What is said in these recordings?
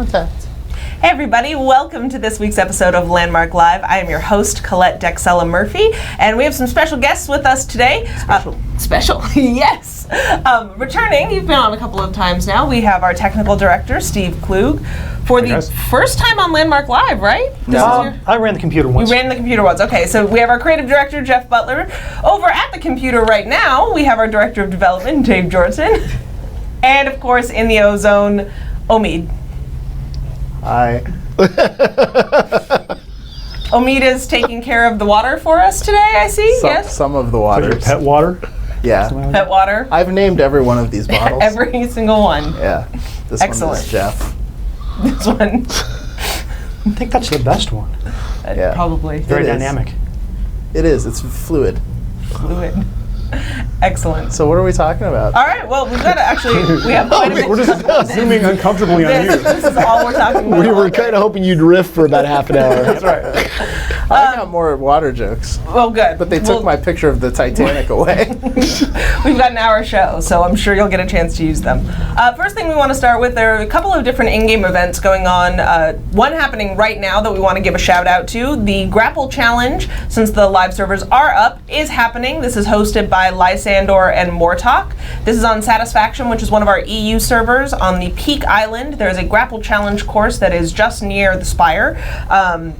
contact. Hey everybody, welcome to this week's episode of Landmark Live. I am your host, Colette Dexella Murphy, and we have some special guests with us today. Special, yes. Returning, you've been on a couple of times now, we have our technical director, Steve Klug, for the first time on Landmark Live, right? I ran the computer once. You ran the computer once, okay. So we have our creative director, Jeff Butler. Over at the computer right now, we have our director of development, Dave Jordan. And of course, in the ozone, Omid. Hi. Omid is taking care of the water for us today, I see, yes? Some of the water. Pet water? Yeah. Pet water? I've named every one of these bottles. Every single one. Yeah. This Excellent. one is Jeff. This one. I think that's the best one. Yeah. Probably. Very dynamic. It is. It's fluid. Fluid. Excellent. So what are we talking about? All right, well, we've got to actually, we have quite a bit. We're just zooming uncomfortably on you. This is all we're talking about. We were kind of hoping you'd riff for about half an hour. That's right. I got more water jokes. Well, good. But they took my picture of the Titanic away. We've got an hour show, so I'm sure you'll get a chance to use them. First thing we want to start with, there are a couple of different in-game events going on. One happening right now that we want to give a shout out to. The Grapple Challenge, since the live servers are up, is happening. This is hosted by Lysandor and Mortalk. This is on Satisfaction, which is one of our EU servers on the Peak Island. There's a Grapple Challenge course that is just near the Spire.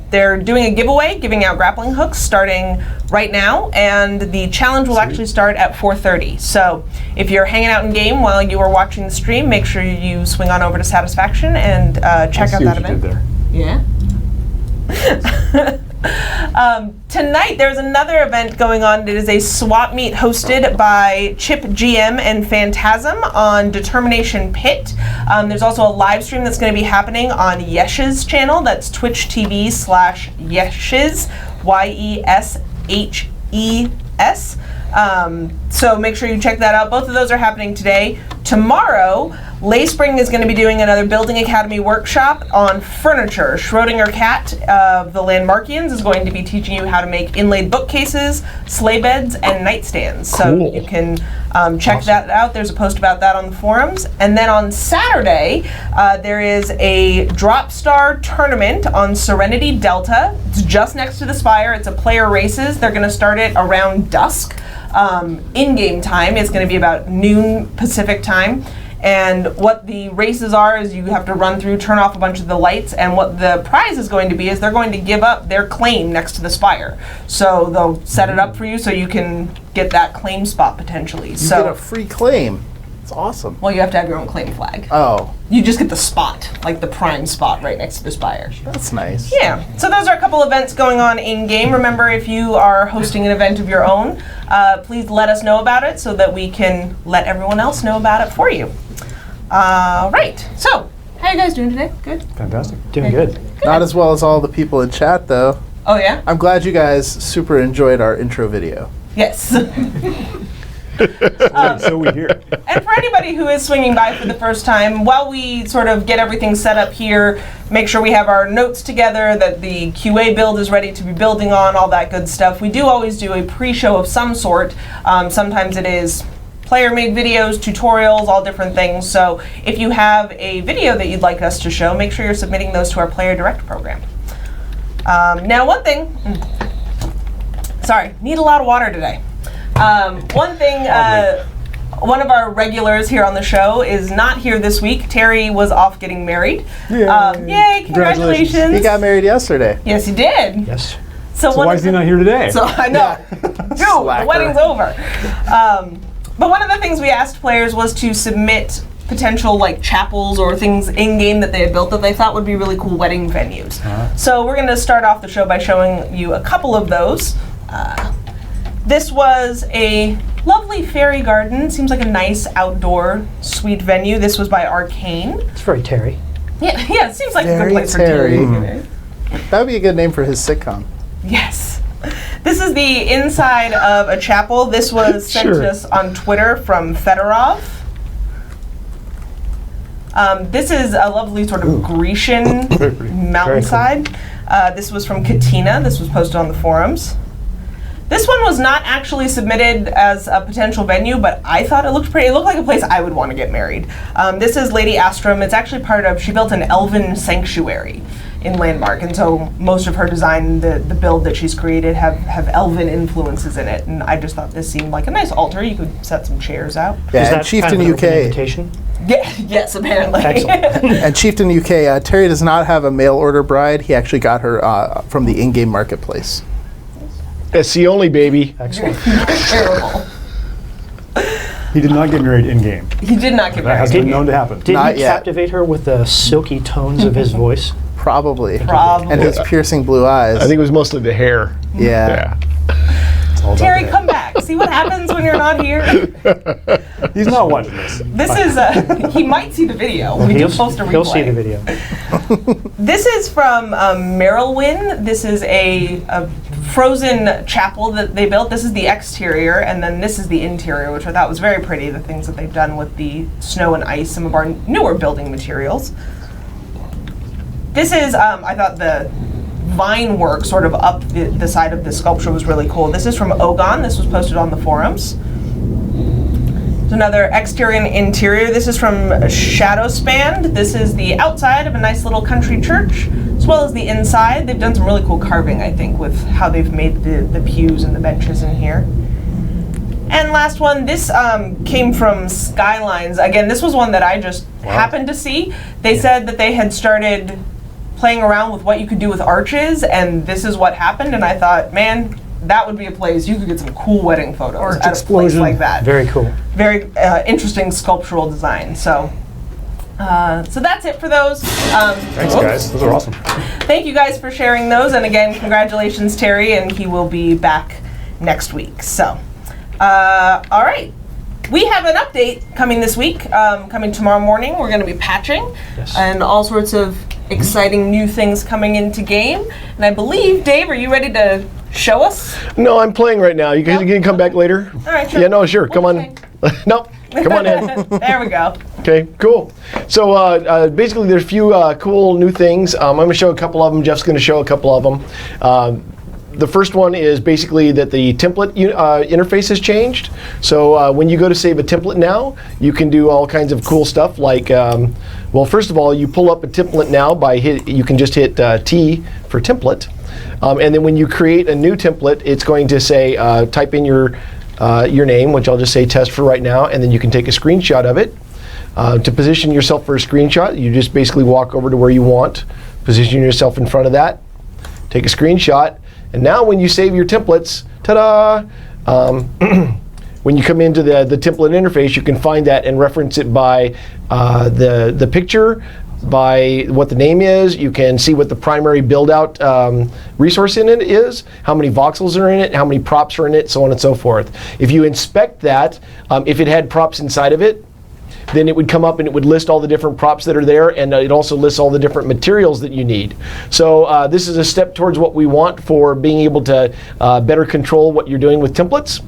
They're doing a giveaway, giving out grappling hooks starting right now, and the challenge will actually start at 4:30. So if you're hanging out in game while you are watching the stream, make sure you swing on over to Satisfaction and check out that event. Yeah. Tonight there's another event going on. It is a swap meet hosted by Chip GM and Phantasm on Determination Pit. There's also a live stream that's going to be happening on Yesh's channel. That's Twitch TV/Yeshes, YESHES. So make sure you check that out. Both of those are happening today. Tomorrow, Layspring is going to be doing another Building Academy workshop on furniture. Schrodinger Cat of the Landmarkians is going to be teaching you how to make inlaid bookcases, sleigh beds, and nightstands. So you can check that out. There's a post about that on the forums. And then on Saturday, there is a Drop Star tournament on Serenity Delta. It's just next to the Spire. It's a player races. They're going to start it around dusk. In-game time, it's going to be about noon Pacific time. And what the races are is you have to run through, turn off a bunch of the lights, and what the prize is going to be is they're going to give up their claim next to the Spire. So they'll set it up for you so you can get that claim spot potentially. You get a free claim. It's awesome. Well, you have to have your own claim flag. Oh. You just get the spot, like the prime spot right next to the Spire. That's nice. Yeah. So those are a couple events going on in-game. Remember, if you are hosting an event of your own, please let us know about it so that we can let everyone else know about it for you. Right. So, how are you guys doing today? Good? Fantastic. Doing good. Not as well as all the people in chat, though. Oh, yeah? I'm glad you guys super enjoyed our intro video. Yes. So we hear. And for anybody who is swinging by for the first time, while we sort of get everything set up here, make sure we have our notes together, that the QA build is ready to be building on, all that good stuff. We do always do a pre-show of some sort. Sometimes it is player-made videos, tutorials, all different things. So if you have a video that you'd like us to show, make sure you're submitting those to our Player Direct program. Now, one thing, sorry, need a lot of water today. One thing, one of our regulars here on the show is not here this week. Terry was off getting married. Yay, congratulations. He got married yesterday. Yes, he did. Yes. So why is he not here today? So I know. Dude, the wedding's over. But one of the things we asked players was to submit potential like chapels or things in-game that they had built that they thought would be really cool wedding venues. So we're going to start off the show by showing you a couple of those. This was a lovely fairy garden. Seems like a nice outdoor sweet venue. This was by Arcane. It's very Terry. Yeah, it seems like a good Very place Terry. for Terry. That would be a good name for his sitcom. Yes. This is the inside of a chapel. This was sent to us on Twitter from Fedorov. This is a lovely sort of Grecian mountainside. This was from Katina. This was posted on the forums. This one was not actually submitted as a potential venue, but I thought it looked pretty. It looked like a place I would want to get married. This is Lady Astrum. It's actually part of, she built an elven sanctuary in Landmark, and so most of her design, the build that she's created, have elven influences in it, and I just thought this seemed like a nice altar. You could set some chairs out. Yeah, Is and that Chieftain kind of an UK. invitation? Yeah, yes, apparently. Excellent. And Chieftain UK, Terry does not have a mail order bride. He actually got her from the in-game marketplace. SC only, baby. Excellent. Terrible. He did not get married in-game. He did not get That has married. been known to happen. Did Not he yet. captivate her with the silky tones of his voice? Probably. Probably. And his piercing blue eyes. I think it was mostly the hair. Yeah. It's all about Terry, that. come back. See what happens when you're not here? He's not watching this. This is, he might see the video. We do post a replay. He'll see the video. This is from Merylwyn. This is a frozen chapel that they built. This is the exterior, and then this is the interior, which I thought was very pretty, the things that they've done with the snow and ice, some of our newer building materials. This is, I thought the vine work sort of up the side of the sculpture was really cool. This is from Ogon. This was posted on the forums. There's another exterior and interior. This is from Shadowspanned. This is the outside of a nice little country church, as well as the inside. They've done some really cool carving, I think, with how they've made the pews and the benches in here. And last one, this came from Skylines. Again, this was one that I just happened to see. They said that they had started playing around with what you could do with arches, and this is what happened, and I thought, man, that would be a place you could get some cool wedding photos Arch at a place explosion. like that. Very cool. Very interesting sculptural design. So that's it for those. Thanks, guys. Those are awesome. Thank you guys for sharing those, and again, congratulations, Terry, and he will be back next week. So, all right. We have an update coming this week, coming tomorrow morning. We're going to be patching and all sorts of exciting new things coming into game. And I believe, Dave, are you ready to show us? No, I'm playing right now. You guys can come back later? All right, sure. Yeah, no, sure. Come Okay. on. Nope. Come on in. There we go. Okay, cool. So basically there's a few cool new things. I'm going to show a couple of them. Jeff's going to show a couple of them. The first one is basically that the template interface has changed. So when you go to save a template now, you can do all kinds of cool stuff like, well, first of all, you pull up a template now by you can just hit T for template. And then when you create a new template, it's going to say, type in your name, which I'll just say test for right now, and then you can take a screenshot of it. To position yourself for a screenshot, you just basically walk over to where you want, position yourself in front of that, take a screenshot, and now when you save your templates, ta-da! When you come into the template interface, you can find that and reference it by the picture, by what the name is. You can see what the primary build-out resource in it is, how many voxels are in it, how many props are in it, so on and so forth. If you inspect that, if it had props inside of it, then it would come up and it would list all the different props that are there, and it also lists all the different materials that you need. So this is a step towards what we want for being able to better control what you're doing with templates.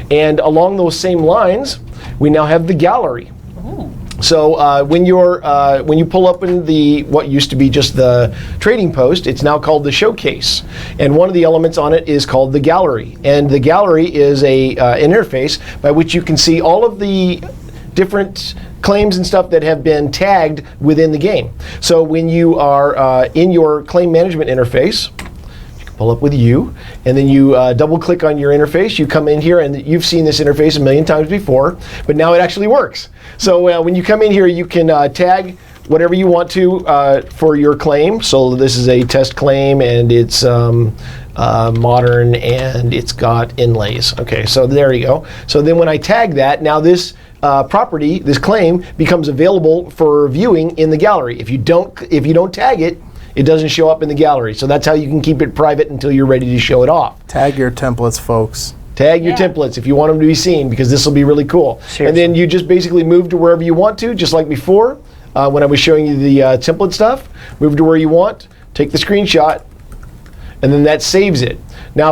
And along those same lines, we now have the gallery. Ooh. So when you pull up in what used to be just the trading post, it's now called the showcase, and one of the elements on it is called the gallery. And the gallery is an interface by which you can see all of the different claims and stuff that have been tagged within the game. So when you are in your claim management interface, you can pull up with you, and then you double click on your interface. You come in here, and you've seen this interface a million times before, but now it actually works. So when you come in here, you can tag whatever you want to for your claim. So this is a test claim, and it's modern, and it's got inlays. Okay, so there you go. So then when I tag that, now this property, this claim, becomes available for viewing in the gallery. If you don't tag it, it doesn't show up in the gallery. So that's how you can keep it private until you're ready to show it off. Tag your templates, folks. Tag your templates if you want them to be seen, because this will be really cool. Seriously. And then you just basically move to wherever you want to, just like before when I was showing you the template stuff. Move to where you want, take the screenshot, and then that saves it. Now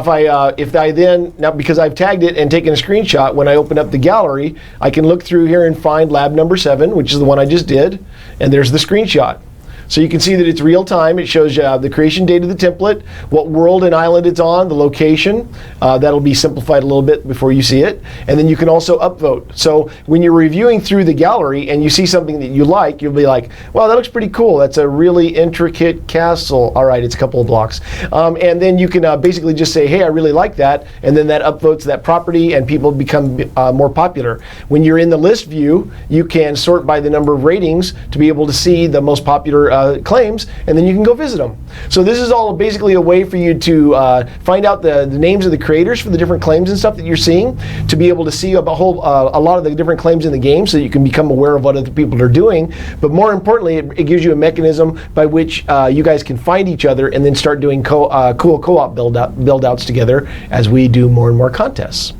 if I then, because I've tagged it and taken a screenshot, when I open up the gallery, I can look through here and find lab number 7, which is the one I just did, and there's the screenshot. So you can see that it's real time. It shows you the creation date of the template, what world and island it's on, the location. That'll be simplified a little bit before you see it. And then you can also upvote. So when you're reviewing through the gallery and you see something that you like, you'll be like, wow, that looks pretty cool. That's a really intricate castle. All right, it's a couple of blocks. And then you can basically just say, hey, I really like that. And then that upvotes that property and people become more popular. When you're in the list view, you can sort by the number of ratings to be able to see the most popular claims, and then you can go visit them. So this is all basically a way for you to find out the names of the creators for the different claims and stuff that you're seeing, to be able to see a lot of the different claims in the game so that you can become aware of what other people are doing. But more importantly, it gives you a mechanism by which you guys can find each other and then start doing cool co-op build-outs together as we do more and more contests.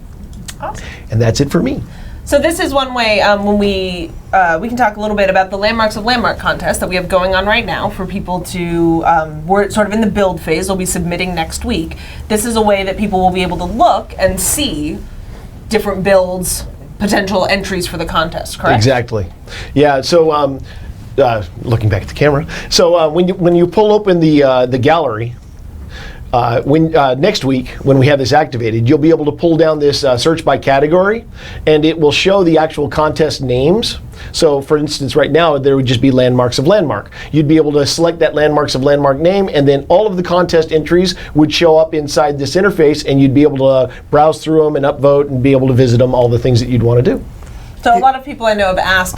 Awesome. And that's it for me. So this is one way when we can talk a little bit about the Landmarks of Landmark contest that we have going on right now for people to, we're sort of in the build phase, we'll be submitting next week. This is a way that people will be able to look and see different builds, potential entries for the contest, correct? Exactly. Yeah, so looking back at the camera, so when you pull open the gallery, next week, when we have this activated, you'll be able to pull down this search by category, and it will show the actual contest names. So, for instance, right now, there would just be Landmarks of Landmark. You'd be able to select that Landmarks of Landmark name, and then all of the contest entries would show up inside this interface, and you'd be able to browse through them and upvote and be able to visit them, all the things that you'd want to do. So a lot of people I know have asked,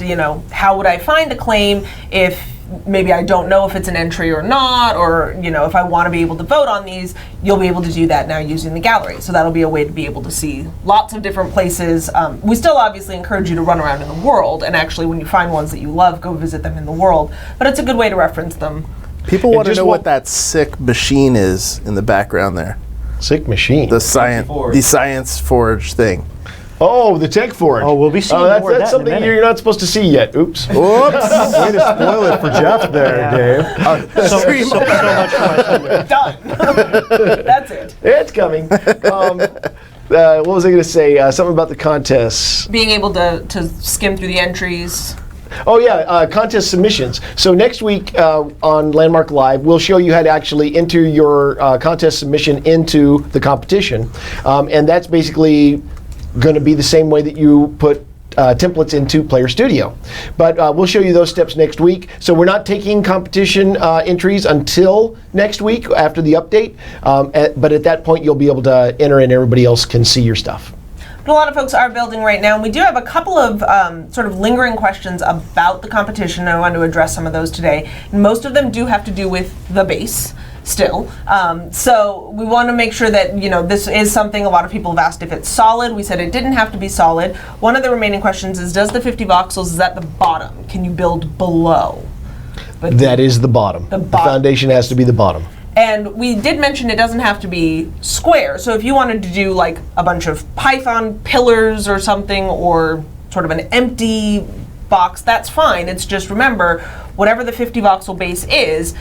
how would I find a claim if maybe I don't know if it's an entry or not, or if I want to be able to vote on these. You'll be able to do that now using the gallery. So that'll be a way to be able to see lots of different places. We still obviously encourage you to run around in the world, and actually when you find ones that you love, go visit them in the world. But it's a good way to reference them. People want to know what that sick machine is in the background there. Sick machine? The Science Forge thing. Oh, the Tech Forge. Oh, we'll be seeing more of that that's something in a you're not supposed to see yet. Oops. Whoops. Way to spoil it for Jeff there, Dave. So much for my thunder. Done. That's it. It's coming. What was I going to say? Something about the contests. Being able to skim through the entries. Oh yeah, contest submissions. So next week on Landmark Live, we'll show you how to actually enter your contest submission into the competition. And that's basically going to be the same way that you put templates into Player Studio. But we'll show you those steps next week. So we're not taking competition entries until next week after the update. But at that point, you'll be able to enter and everybody else can see your stuff. But a lot of folks are building right now, and we do have a couple of sort of lingering questions about the competition, and I wanted to address some of those today. And most of them do have to do with the base still. So we want to make sure that, this is something a lot of people have asked if it's solid. We said it didn't have to be solid. One of the remaining questions is, does the 50 voxels, is that the bottom? Can you build below? But that is the bottom. The foundation has to be the bottom. And we did mention it doesn't have to be square. So if you wanted to do like a bunch of Python pillars or something, or sort of an empty box, that's fine. It's just, remember, whatever the 50 voxel base is,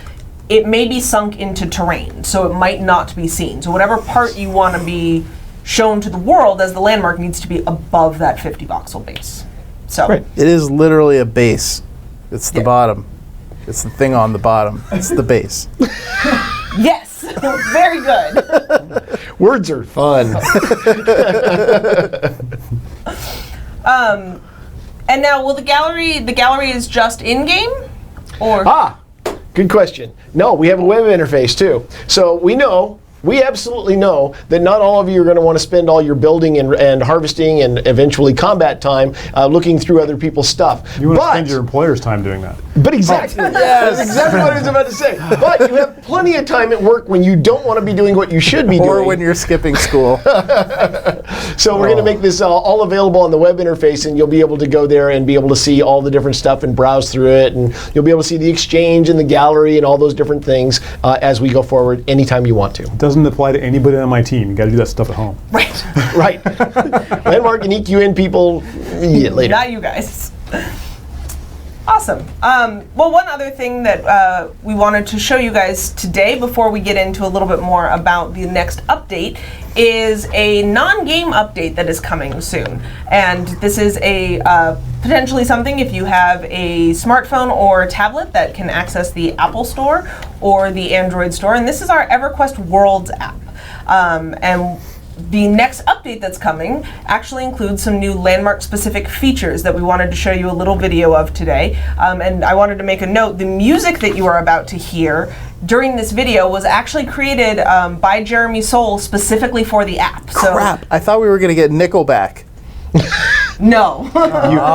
it may be sunk into terrain, so it might not be seen. So whatever part you want to be shown to the world as the landmark needs to be above that 50 voxel base. So Right. It is literally a base. It's the bottom. It's the thing on the bottom. It's the base. Yes, very good. Words are fun. And now, will the gallery is just in-game? Or? Good question. No, we have a web interface too. So we absolutely know that not all of you are going to want to spend all your building and harvesting and eventually combat time looking through other people's stuff. You want to spend your employer's time doing that. But exactly. Yes. That's exactly what I was about to say. But you have plenty of time at work when you don't want to be doing what you should be doing. Or when you're skipping school. So we're going to make this all available on the web interface, and you'll be able to go there and be able to see all the different stuff and browse through it, and you'll be able to see the exchange and the gallery and all those different things as we go forward anytime you want to. Doesn't apply to anybody on my team. You got to do that stuff at home. Right. Right. Landmark and EQN people later. Not you guys. Awesome. Well, one other thing that we wanted to show you guys today before we get into a little bit more about the next update is a non-game update that is coming soon. And this is a potentially something if you have a smartphone or tablet that can access the Apple Store or the Android Store. And this is our EverQuest Worlds app. And the next update that's coming actually includes some new landmark-specific features that we wanted to show you a little video of today. And I wanted to make a note, the music that you are about to hear during this video was actually created by Jeremy Soule specifically for the app. So Crap, I thought we were going to get Nickelback. no.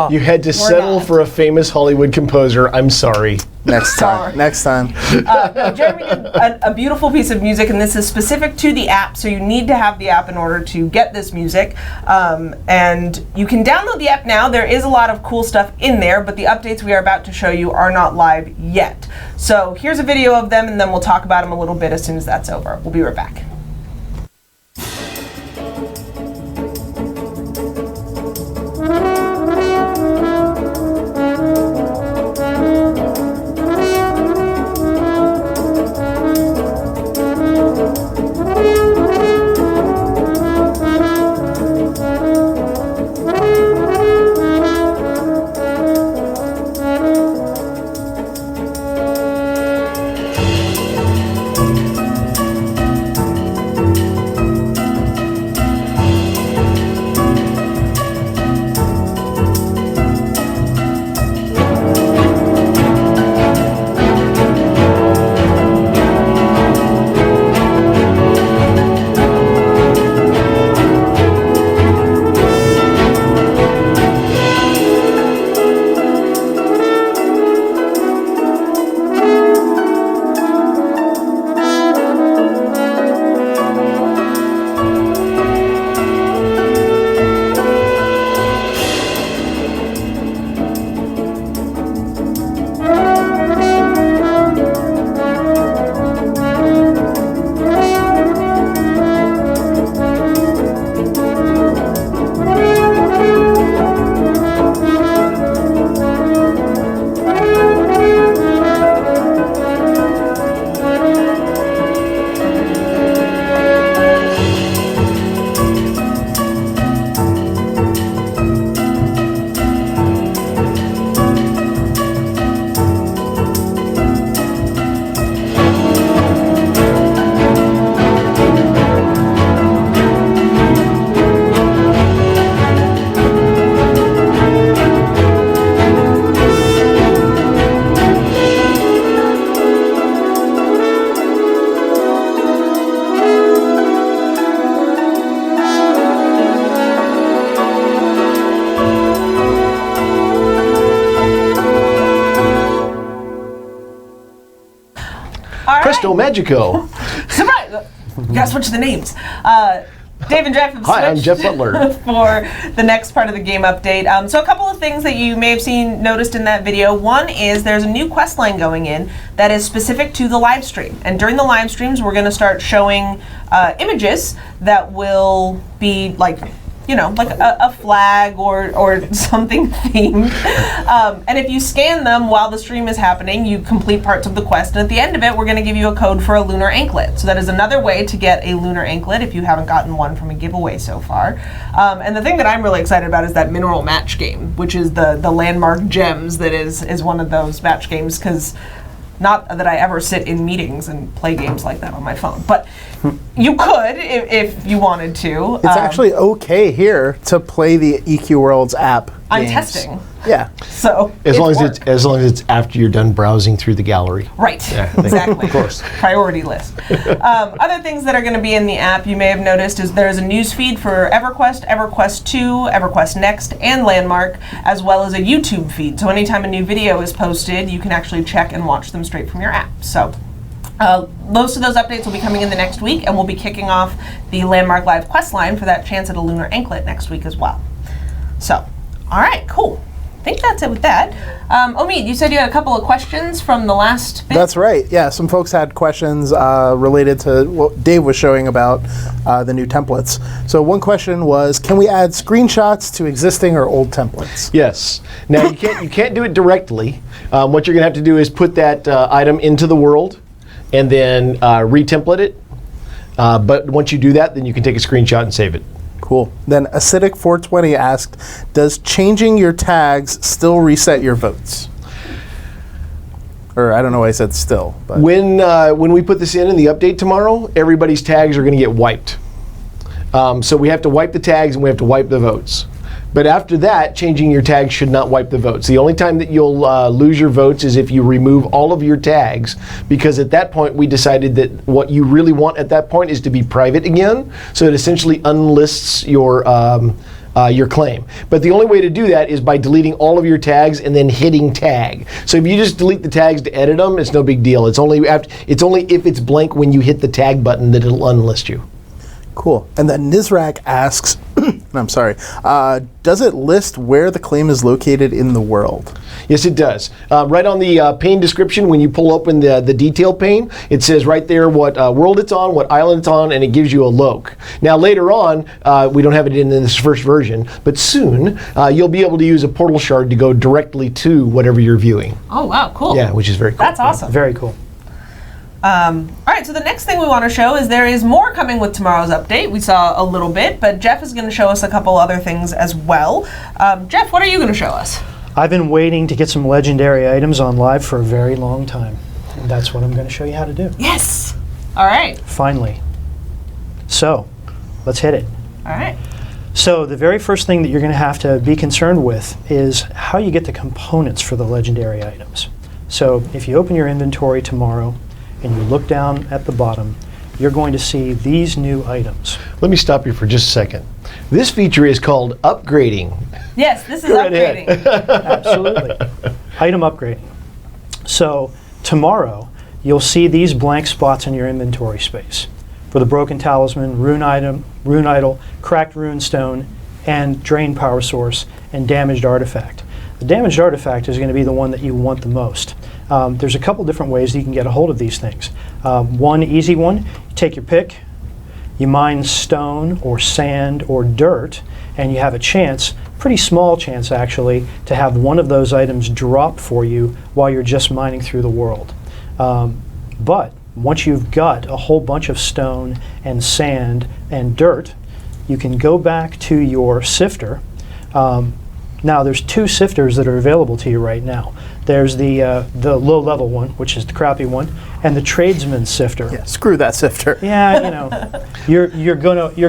You had to settle not. for a famous Hollywood composer. I'm sorry. Next Sorry. time. Next time. No, Jeremy did a beautiful piece of music, and this is specific to the app, so you need to have the app in order to get this music. And you can download the app now. There is a lot of cool stuff in there, but the updates we are about to show you are not live yet. So here's a video of them, and then we'll talk about them a little bit as soon as that's over. We'll be right back. Presto Magico. Surprise! Gotta switch the names. Dave and Jeff have Hi, I'm switched Jeff Butler. for the next part of the game update. So a couple of things that you may have noticed in that video. One is there's a new quest line going in that is specific to the live stream. And during the live streams, we're going to start showing images that will be like, you know, like a flag or something themed. And if you scan them while the stream is happening, you complete parts of the quest. And at the end of it, we're going to give you a code for a lunar anklet. So that is another way to get a lunar anklet if you haven't gotten one from a giveaway so far. And the thing that I'm really excited about is that mineral match game, which is the landmark gems that is one of those match games, because not that I ever sit in meetings and play games like that on my phone, but you could if you wanted to. It's actually okay here to play the EQ Worlds app. I'm games. testing. Yeah. So As long worked. as it's after you're done browsing through the gallery. Right, exactly. Of course. Priority list. Other things that are going to be in the app you may have noticed is there's a news feed for EverQuest, EverQuest 2, EverQuest Next, and Landmark, as well as a YouTube feed. So anytime a new video is posted, you can actually check and watch them straight from your app. So most of those updates will be coming in the next week, and we'll be kicking off the Landmark Live quest line for that chance at a lunar anklet next week as well. So, all right, cool. I think that's it with that. Omid, you said you had a couple of questions from the last bit? That's right. Yeah, some folks had questions related to what Dave was showing about the new templates. So one question was, can we add screenshots to existing or old templates? Yes. Now you can't do it directly. What you're going to have to do is put that item into the world and then re-template it. But once you do that, then you can take a screenshot and save it. Cool. Then Acidic420 asked, does changing your tags still reset your votes? Or I don't know why I said still. But When we put this in the update tomorrow, everybody's tags are going to get wiped. So we have to wipe the tags and we have to wipe the votes. But after that, changing your tags should not wipe the votes. The only time that you'll lose your votes is if you remove all of your tags, because at that point we decided that what you really want at that point is to be private again. So it essentially unlists your claim. But the only way to do that is by deleting all of your tags and then hitting tag. So if you just delete the tags to edit them, it's no big deal. It's only if it's blank when you hit the tag button that it'll unlist you. Cool. And then Nizrak asks, I'm sorry, does it list where the claim is located in the world? Yes, it does. Right on the pane description, when you pull open the detail pane, it says right there what world it's on, what island it's on, and it gives you a loc. Now later on, we don't have it in this first version, but soon you'll be able to use a portal shard to go directly to whatever you're viewing. Oh, wow, cool. Yeah, which is very cool. That's awesome. Very cool. All right, so the next thing we want to show is there is more coming with tomorrow's update. We saw a little bit, but Jeff is going to show us a couple other things as well. Jeff, what are you going to show us? I've been waiting to get some legendary items on live for a very long time. And that's what I'm going to show you how to do. Yes. All right. Finally. So, let's hit it. All right. So the very first thing that you're going to have to be concerned with is how you get the components for the legendary items. So if you open your inventory tomorrow and you look down at the bottom, you're going to see these new items. Let me stop you for just a second. This feature is called upgrading. Yes, this is Go right ahead. upgrading. Absolutely. Item upgrading. So tomorrow, you'll see these blank spots in your inventory space for the broken talisman, rune idol, cracked rune stone, and drained power source, and damaged artifact. The damaged artifact is going to be the one that you want the most. There's a couple different ways that you can get a hold of these things. One easy one, you take your pick, you mine stone or sand or dirt, and you have a chance, pretty small chance actually, to have one of those items drop for you while you're just mining through the world. But once you've got a whole bunch of stone and sand and dirt, you can go back to your sifter. Now there's two sifters that are available to you right now. There's the low-level one, which is the crappy one, and the tradesman sifter. Yeah, screw that sifter. Yeah, you know, you're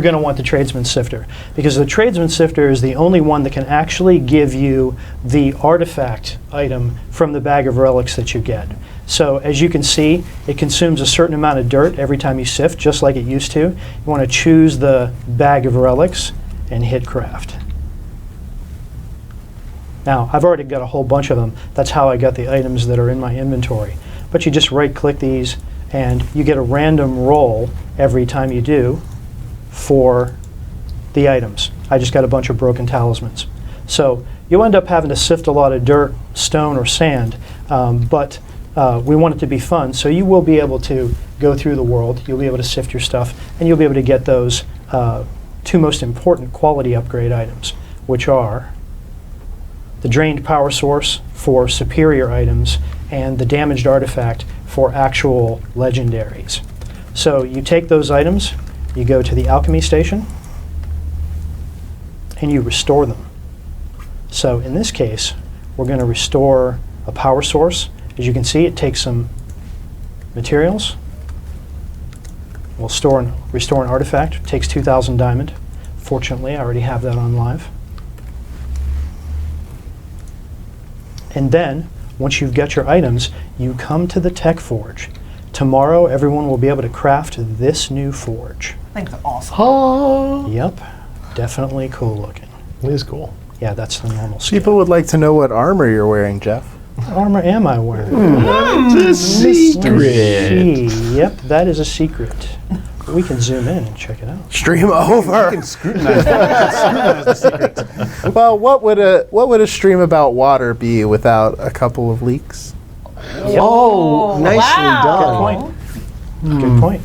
gonna want the tradesman sifter, because the tradesman sifter is the only one that can actually give you the artifact item from the bag of relics that you get. So as you can see, it consumes a certain amount of dirt every time you sift, just like it used to. You want to choose the bag of relics and hit craft. Now, I've already got a whole bunch of them. That's how I got the items that are in my inventory. But you just right-click these, and you get a random roll every time you do for the items. I just got a bunch of broken talismans. So you end up having to sift a lot of dirt, stone, or sand, but we want it to be fun, so you will be able to go through the world, you'll be able to sift your stuff, and you'll be able to get those two most important quality upgrade items, which are the drained power source for superior items and the damaged artifact for actual legendaries. So you take those items, you go to the alchemy station, and you restore them. So in this case, we're going to restore a power source. As you can see, it takes some materials. We'll restore an artifact. It takes 2,000 diamond. Fortunately, I already have that on live. And then, once you've got your items, you come to the tech forge. Tomorrow, everyone will be able to craft this new forge. I think that's awesome. Oh, Yep, definitely cool looking. it is cool. Yeah, that's the normal scale. People would like to know what armor you're wearing, Jeff. What armor am I wearing? It's a secret. Yep, that is a secret. We can zoom in and check it out. Stream over. You can scrutinize the secret. Well, what would a stream about water be without a couple of leaks? Oh, nicely wow. done. Good point.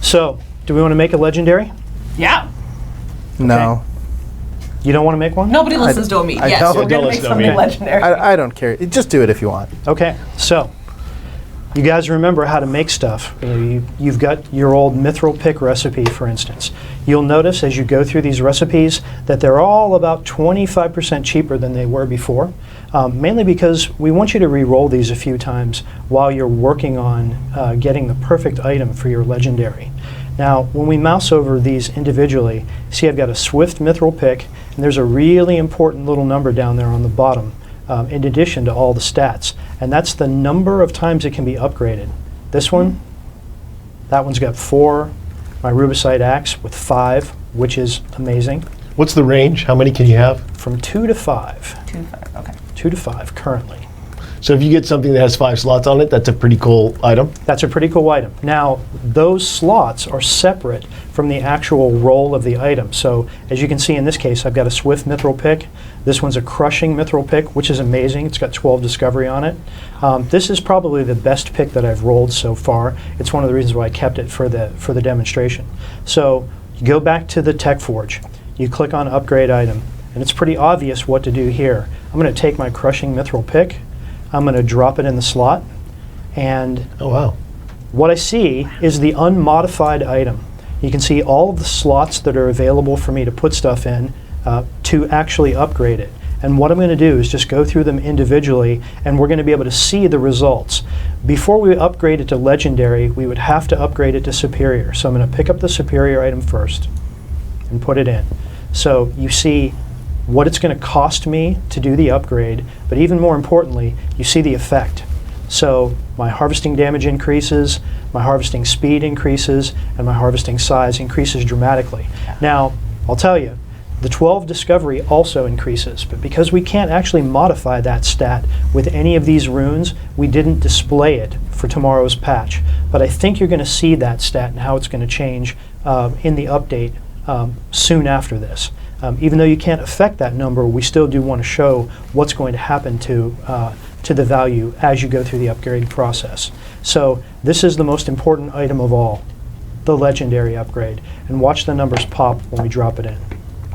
So, do we want to make a legendary? Yeah. No, You don't want to make one? Nobody listens to me. I Yes, don't. we're going to Don't make listen to something me. legendary. I don't care. Just do it if you want. Okay, so you guys remember how to make stuff. You've got your old Mithril pick recipe, for instance. You'll notice as you go through these recipes that they're all about 25% cheaper than they were before, mainly because we want you to re-roll these a few times while you're working on getting the perfect item for your legendary. Now, when we mouse over these individually, see I've got a Swift Mithril pick, and there's a really important little number down there on the bottom, in addition to all the stats, and that's the number of times it can be upgraded. This one, that one's got 4, my Rubicite axe with 5, which is amazing. What's the range? How many can you have? From 2 to 5. 2 to 5, okay. 2 to 5 currently. So if you get something that has 5 slots on it, that's a pretty cool item. That's a pretty cool item. Now, those slots are separate from the actual roll of the item. So, as you can see in this case, I've got a Swift Mithril pick. This one's a Crushing Mithril pick, which is amazing. It's got 12 Discovery on it. This is probably the best pick that I've rolled so far. It's one of the reasons why I kept it for the demonstration. So, you go back to the Tech Forge. You click on Upgrade Item, and it's pretty obvious what to do here. I'm going to take my Crushing Mithril pick. I'm going to drop it in the slot, and Oh, wow. what I see is the unmodified item. You can see all of the slots that are available for me to put stuff in to actually upgrade it. And what I'm going to do is just go through them individually, and we're going to be able to see the results. Before we upgrade it to Legendary, we would have to upgrade it to Superior. So I'm going to pick up the Superior item first and put it in. So you see what it's going to cost me to do the upgrade, but even more importantly, you see the effect. So my harvesting damage increases, my harvesting speed increases, and my harvesting size increases dramatically. Now, I'll tell you, the 12 Discovery also increases, but because we can't actually modify that stat with any of these runes, we didn't display it for tomorrow's patch. But I think you're going to see that stat and how it's going to change in the update soon after this. Even though you can't affect that number, we still do want to show what's going to happen to the value as you go through the upgrade process. So this is the most important item of all, the Legendary upgrade. And watch the numbers pop when we drop it in.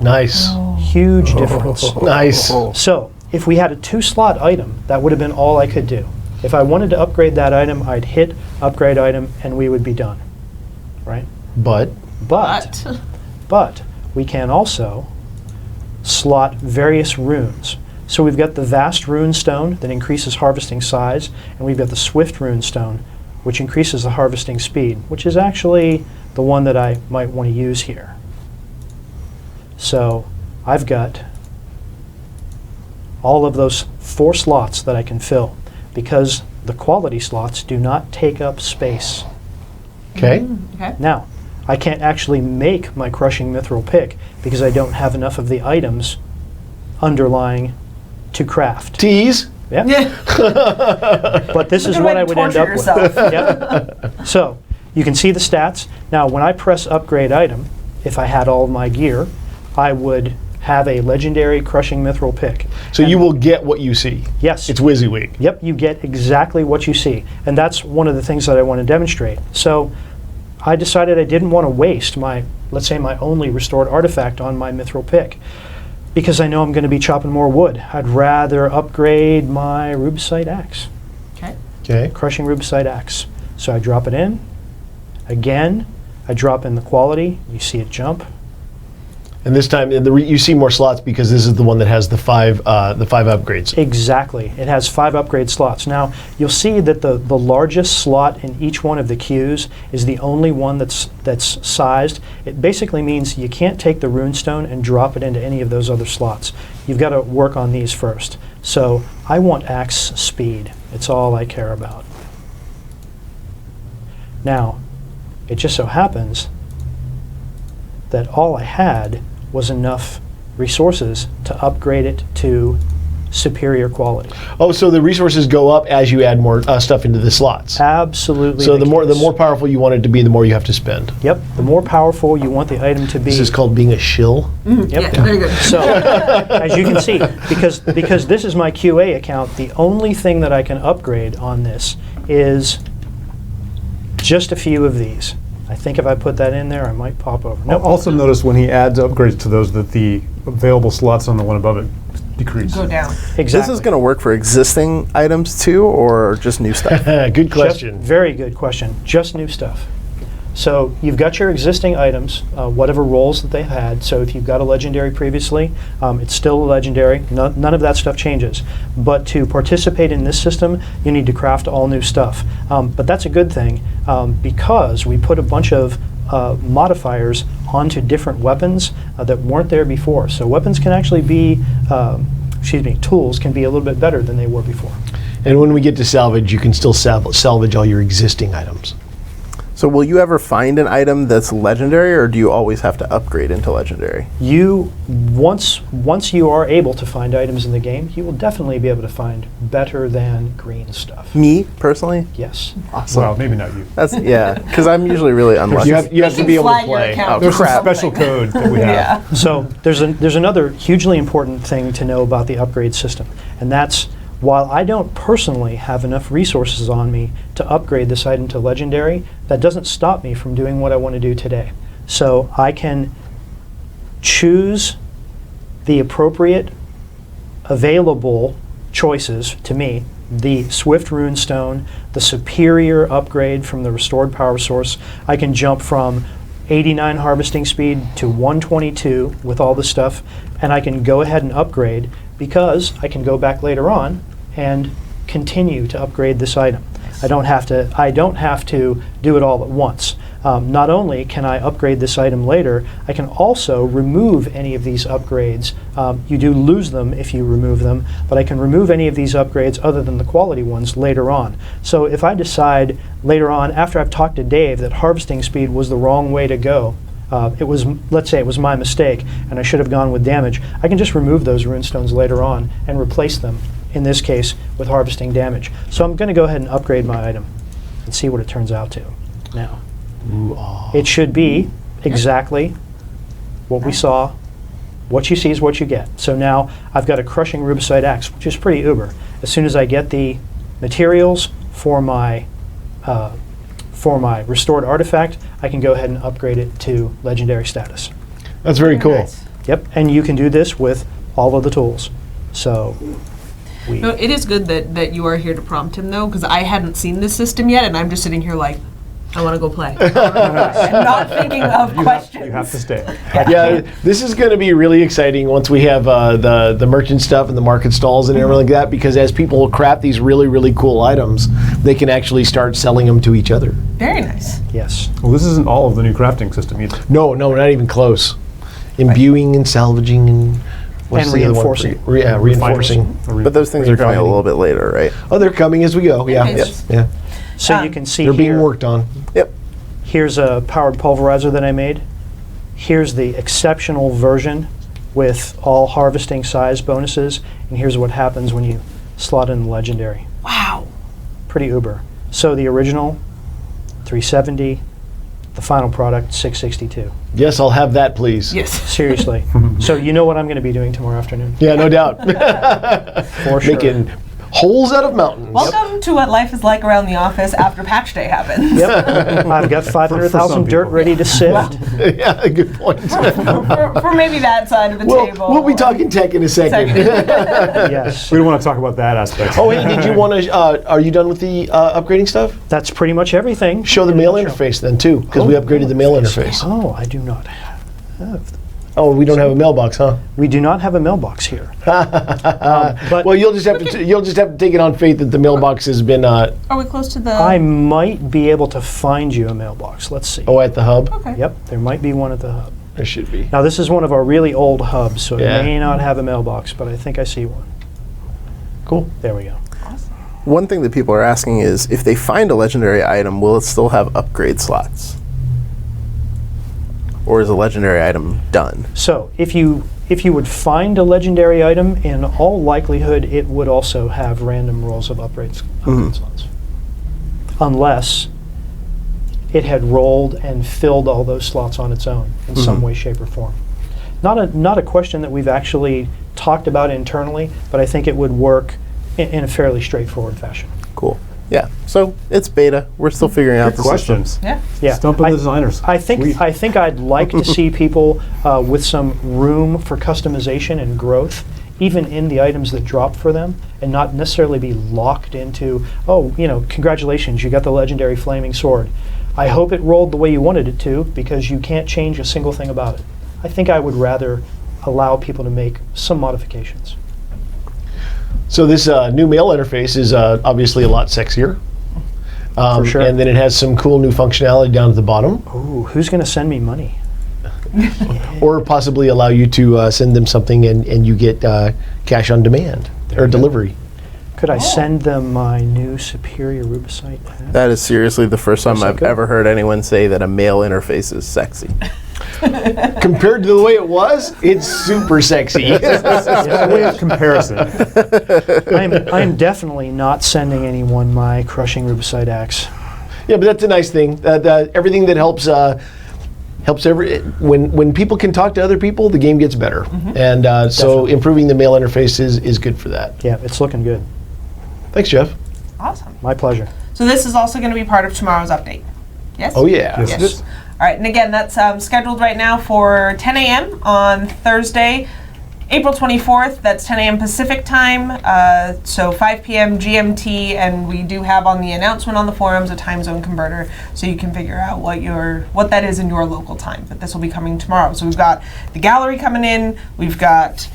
Nice. Huge difference. Nice. So if we had a 2-slot item, that would have been all I could do. If I wanted to upgrade that item, I'd hit Upgrade Item and we would be done, right? But But we can also slot various runes. So we've got the Vast Rune Stone that increases harvesting size, and we've got the Swift Rune Stone, which increases the harvesting speed, which is actually the one that I might want to use here. So I've got all of those 4 slots that I can fill because the quality slots do not take up space. okay. Okay. Now, I can't actually make my Crushing Mithril pick because I don't have enough of the items underlying to craft. Tease. Yeah. Yeah. But this is Good what way I to would end torture up yourself. with. Yep. So you can see the stats. Now, when I press Upgrade Item, if I had all of my gear, I would have a Legendary Crushing Mithril pick. So you will get what you see. Yes. It's WYSIWYG. Yep, you get exactly what you see. And that's one of the things that I want to demonstrate. So I decided I didn't want to waste my, let's say, my only restored artifact on my Mithril pick because I know I'm going to be chopping more wood. I'd rather upgrade my Rubicite axe, Okay. Okay. Crushing Rubicite axe. So I drop it in. Again, I drop in the quality. You see it jump. And this time you see more slots because this is the one that has the 5 upgrades. Exactly. It has 5 upgrade slots. Now, you'll see that the largest slot in each one of the queues is the only one that's sized. It basically means you can't take the runestone and drop it into any of those other slots. You've got to work on these first. So I want axe speed. It's all I care about. Now, it just so happens that all I had was enough resources to upgrade it to superior quality. Oh, so the resources go up as you add more stuff into the slots. Absolutely. So the more case. powerful you want it to be, the more you have to spend. Yep. The more powerful you want the item to be. This is called being a shill. Yep. Yeah, very good. So, as you can see, because this is my QA account, the only thing that I can upgrade on this is just a few of these. I think if I put that in there, I might pop over. I'll also notice when he adds upgrades to those that the available slots on the one above it decrease. go down. Exactly. This is going to work for existing items too, or just new stuff? Good question. Very good question. Just new stuff. So you've got your existing items, whatever roles that they've had. So if you've got a legendary previously, it's still a legendary. None of that stuff changes. But to participate in this system, you need to craft all new stuff. But that's a good thing because we put a bunch of modifiers onto different weapons that weren't there before. So weapons can actually be, tools can be a little bit better than they were before. And when we get to salvage, you can still salvage all your existing items. So will you ever find an item that's legendary, or do you always have to upgrade into legendary? You once you are able to find items in the game, you will definitely be able to find better than green stuff. Me, personally? Yes. Awesome. Well, maybe not you. That's, yeah, because I'm usually really unlucky. You have to be able to Flag your play. account There's or some special something. code that we have. Yeah. So there's another hugely important thing to know about the upgrade system, and that's while I don't personally have enough resources on me to upgrade this item to legendary, that doesn't stop me from doing what I want to do today. So I can choose the appropriate available choices to me. The Swift Runestone, the superior upgrade from the restored power source. I can jump from 89 harvesting speed to 122 with all the stuff, and I can go ahead and upgrade because I can go back later on and continue to upgrade this item. I don't have to do it all at once. Not only can I upgrade this item later, I can also remove any of these upgrades. You do lose them if you remove them, but I can remove any of these upgrades other than the quality ones later on. So if I decide later on, after I've talked to Dave, that harvesting speed was the wrong way to go, let's say it was my mistake and I should have gone with damage, I can just remove those runestones later on and replace them, in this case, with harvesting damage. So I'm going to go ahead and upgrade my item and see what it turns out to now. It should be exactly what we saw. What you see is what you get. So now I've got a crushing rubicite axe, which is pretty uber. As soon as I get the materials for my restored artifact, I can go ahead and upgrade it to legendary status. That's very cool. Nice. Yep, and you can do this with all of the tools. So we No, it is good that you are here to prompt him, though, because I hadn't seen this system yet, and I'm just sitting here like, I want to go play. I'm not thinking of questions. You have to stay. Yeah, this is going to be really exciting once we have the merchant stuff and the market stalls and everything like that, because as people craft these really, really cool items, they can actually start selling them to each other. Very nice. yes. Well, this isn't all of the new crafting system either. No, not even close. Imbuing and salvaging and what's And the other one? reinforcing. Reinforcing. But those things are coming a little bit later, right? Oh, they're coming as we go. Yeah, Okay, yes, so- yeah. So you can see They're here. being worked on. Yep. Here's a powered pulverizer that I made. Here's the exceptional version with all harvesting size bonuses. And here's what happens when you slot in the legendary. Wow. Pretty uber. So the original, 370. The final product, 662. Yes, I'll have that, please. Yes. Seriously. So you know what I'm going to be doing tomorrow afternoon. Yeah, no doubt. For sure. Making holes out of mountains. Welcome to what life is like around the office after patch day happens. Yep. I've got 500,000 dirt people. ready to sift. Yeah, good point. for maybe that side of the table. We'll be talking tech in a second. Yes. We don't want to talk about that aspect. Oh, hey, did you want to? Are you done with the upgrading stuff? That's pretty much everything. Show the in a mail nutshell. interface then too, because we upgraded the mail interface. Oh, I do not have. Oh, we don't have a mailbox, huh? We do not have a mailbox here. But Well, you'll just have to take it on faith that the mailbox has been. Are we close to the? I might be able to find you a mailbox. Let's see. Oh, at the hub. Okay. Yep, there might be one at the hub. There should be. Now, this is one of our really old hubs, so Yeah. it may not have a mailbox, but I think I see one. Cool. There we go. One thing that people are asking is, if they find a legendary item, will it still have upgrade slots? Or is a legendary item done? So, if you would find a legendary item, in all likelihood, it would also have random rolls of upgrade slots. Unless it had rolled and filled all those slots on its own in some way, shape, or form. Not a question that we've actually talked about internally, but I think it would work in a fairly straightforward fashion. Cool. Yeah. So it's beta. We're still figuring out the system. Questions. Yeah. Yeah, Stumping the designers. I think Sweet. I'd like to see people with some room for customization and growth even in the items that drop for them, and not necessarily be locked into, oh, congratulations, you got the legendary flaming sword. I hope it rolled the way you wanted it to, because you can't change a single thing about it. I think I would rather allow people to make some modifications. So this new mail interface is obviously a lot sexier. For sure. And then it has some cool new functionality down at the bottom. Ooh, who's going to send me money? Or possibly allow you to send them something and you get cash on demand or delivery. Could I send them my new superior rubicite hat? That is seriously the first time I've ever heard anyone say that a mail interface is sexy. Compared to the way it was, it's super sexy. Yeah, way of comparison. I am definitely not sending anyone my crushing rubicite axe. Yeah, but that's a nice thing. Everything that helps when people can talk to other people, the game gets better. And so improving the mail interface is good for that. Yeah, it's looking good. Thanks, Jeff. Awesome. My pleasure. So this is also going to be part of tomorrow's update. Yes? Oh, yeah. Yes. All right, and again, that's scheduled right now for 10 a.m. on Thursday, April 24th. That's 10 a.m. Pacific time, so 5 p.m. GMT, and we do have on the announcement on the forums a time zone converter, so you can figure out what that is in your local time. But this will be coming tomorrow. So we've got the gallery coming in, we've got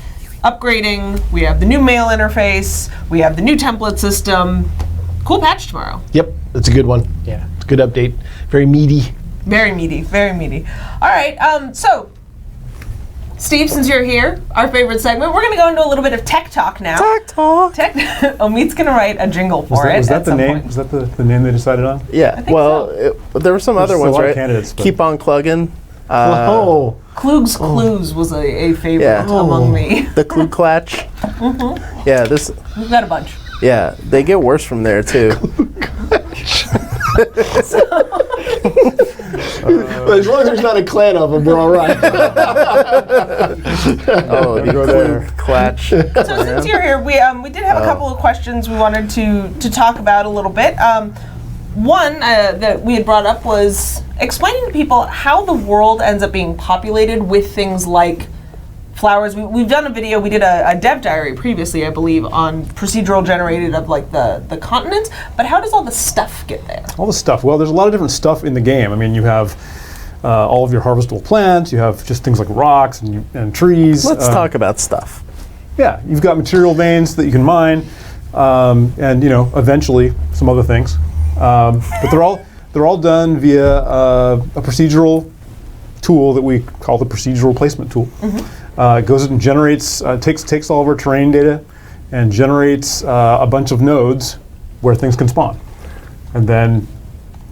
upgrading, we have the new mail interface, we have the new template system. Cool patch tomorrow. Yep, that's a good one. Yeah. It's a good update. Very meaty. Very meaty, very meaty. All right, so Steve, since you're here, our favorite segment, we're going to go into a little bit of tech talk now. Tech talk. Omit's going to write a jingle for it. Was that at the some name? point. Was that the name they decided on? Yeah. Well, there were some other There's a ones, lot of right? candidates, but- Keep on Clugging. Klug's Clues was a favorite Yeah. among me. The Klug Klatch. Yeah, this. We've got a bunch. Yeah, they get worse from there too. Well, as long as there's not a clan of them, we're all right. Oh, the Klug Klatch. So since you're here, we did have a couple of questions we wanted to talk about a little bit. One that we had brought up was explaining to people how the world ends up being populated with things like flowers. We've done a video, we did a dev diary previously, I believe, on procedural generated of like the continents, but how does all the stuff get there? All the stuff. Well, there's a lot of different stuff in the game. I mean, you have all of your harvestable plants, you have just things like rocks and trees. Let's talk about stuff. Yeah, you've got material veins that you can mine, and eventually some other things. But they're all done via a procedural tool that we call the procedural placement tool. It goes and generates, takes all of our terrain data and generates a bunch of nodes where things can spawn. And then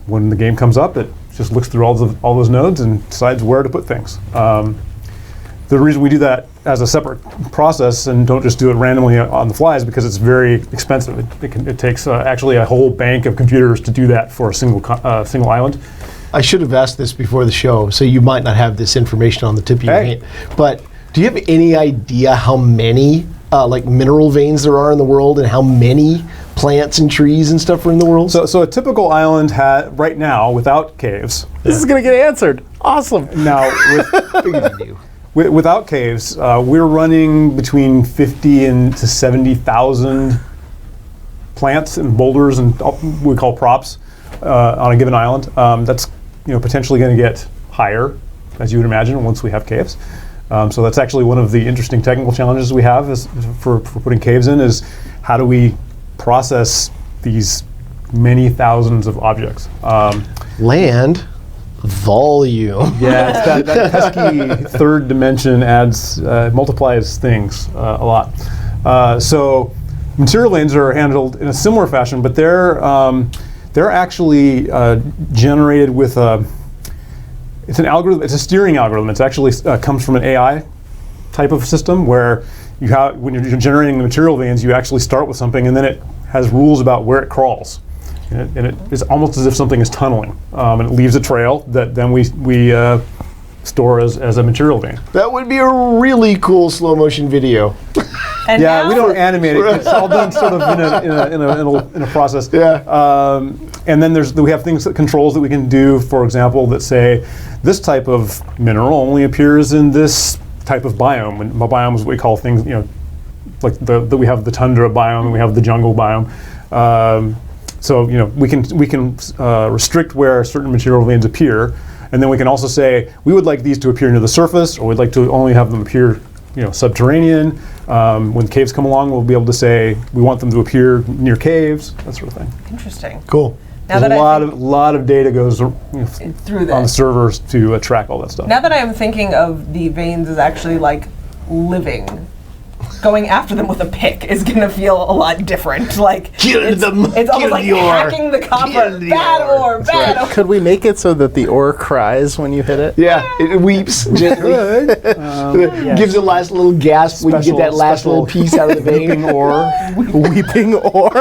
when the game comes up, it just looks through all those nodes and decides where to put things. The reason we do that as a separate process and don't just do it randomly on the fly is because it's very expensive. It takes actually a whole bank of computers to do that for a single island. I should have asked this before the show, so you might not have this information on the tip of your hand. But do you have any idea how many like mineral veins there are in the world and how many plants and trees and stuff are in the world? So a typical island right now, without caves. This is going to get answered. Awesome. Now, without caves, we're running between 50 and to 70,000 plants and boulders and we call props on a given island. That's potentially going to get higher, as you would imagine, once we have caves. So that's actually one of the interesting technical challenges we have is for putting caves in is how do we process these many thousands of objects. Land volume. Yeah, it's that pesky third dimension multiplies things a lot. So material veins are handled in a similar fashion, but they're actually generated with it's an algorithm. It's a steering algorithm. It's actually comes from an AI type of system where when you're generating the material veins, you actually start with something, and then it has rules about where it crawls, and it is almost as if something is tunneling, and it leaves a trail that then we store as a material vein. That would be a really cool slow motion video. And Yeah, now, we don't animate it. It's all done sort of in a process. Yeah. And then we have controls that we can do, for example, that say this type of mineral only appears in this type of biome. And a biome is what we call things, like we have the tundra biome and we have the jungle biome. So we can restrict where certain material veins appear, and then we can also say we would like these to appear near the surface, or we'd like to only have them appear subterranean. When caves come along, we'll be able to say we want them to appear near caves, that sort of thing. Interesting. Cool. Now There's that a lot of data goes through on the this. servers to track all that stuff. Now that I am thinking of the veins as actually like living, going after them with a pick is gonna feel a lot different. Like Kill them. It's almost Kill like the ore. hacking the copper. Kill the Bad ore. ore, bad ore. Could we make it so that the ore cries when you hit it? Yeah, it weeps gently. Gives a last little gasp when you get that last little piece out of the vein. Or Weeping ore?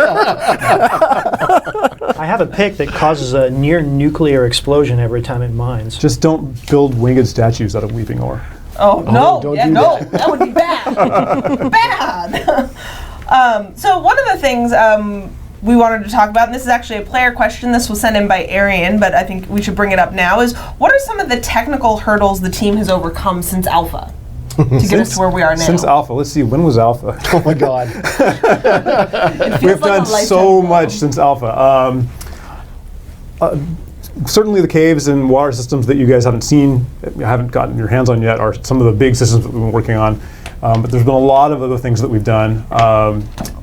I have a pick that causes a near nuclear explosion every time it mines. just don't build winged statues out of weeping ore. Oh no! don't Yeah, do no, that. that would be bad. Bad. So one of the things we wanted to talk about, and this is actually a player question. This was sent in by Arian, but I think we should bring it up now. Is what are some of the technical hurdles the team has overcome since Alpha to get us to where we are now? Since Alpha, let's see, when was Alpha? Oh my God. It feels We've like done a lifetime so ago. much since Alpha. Certainly the caves and water systems that you guys haven't seen, haven't gotten your hands on yet, are some of the big systems that we've been working on. But there's been a lot of other things that we've done,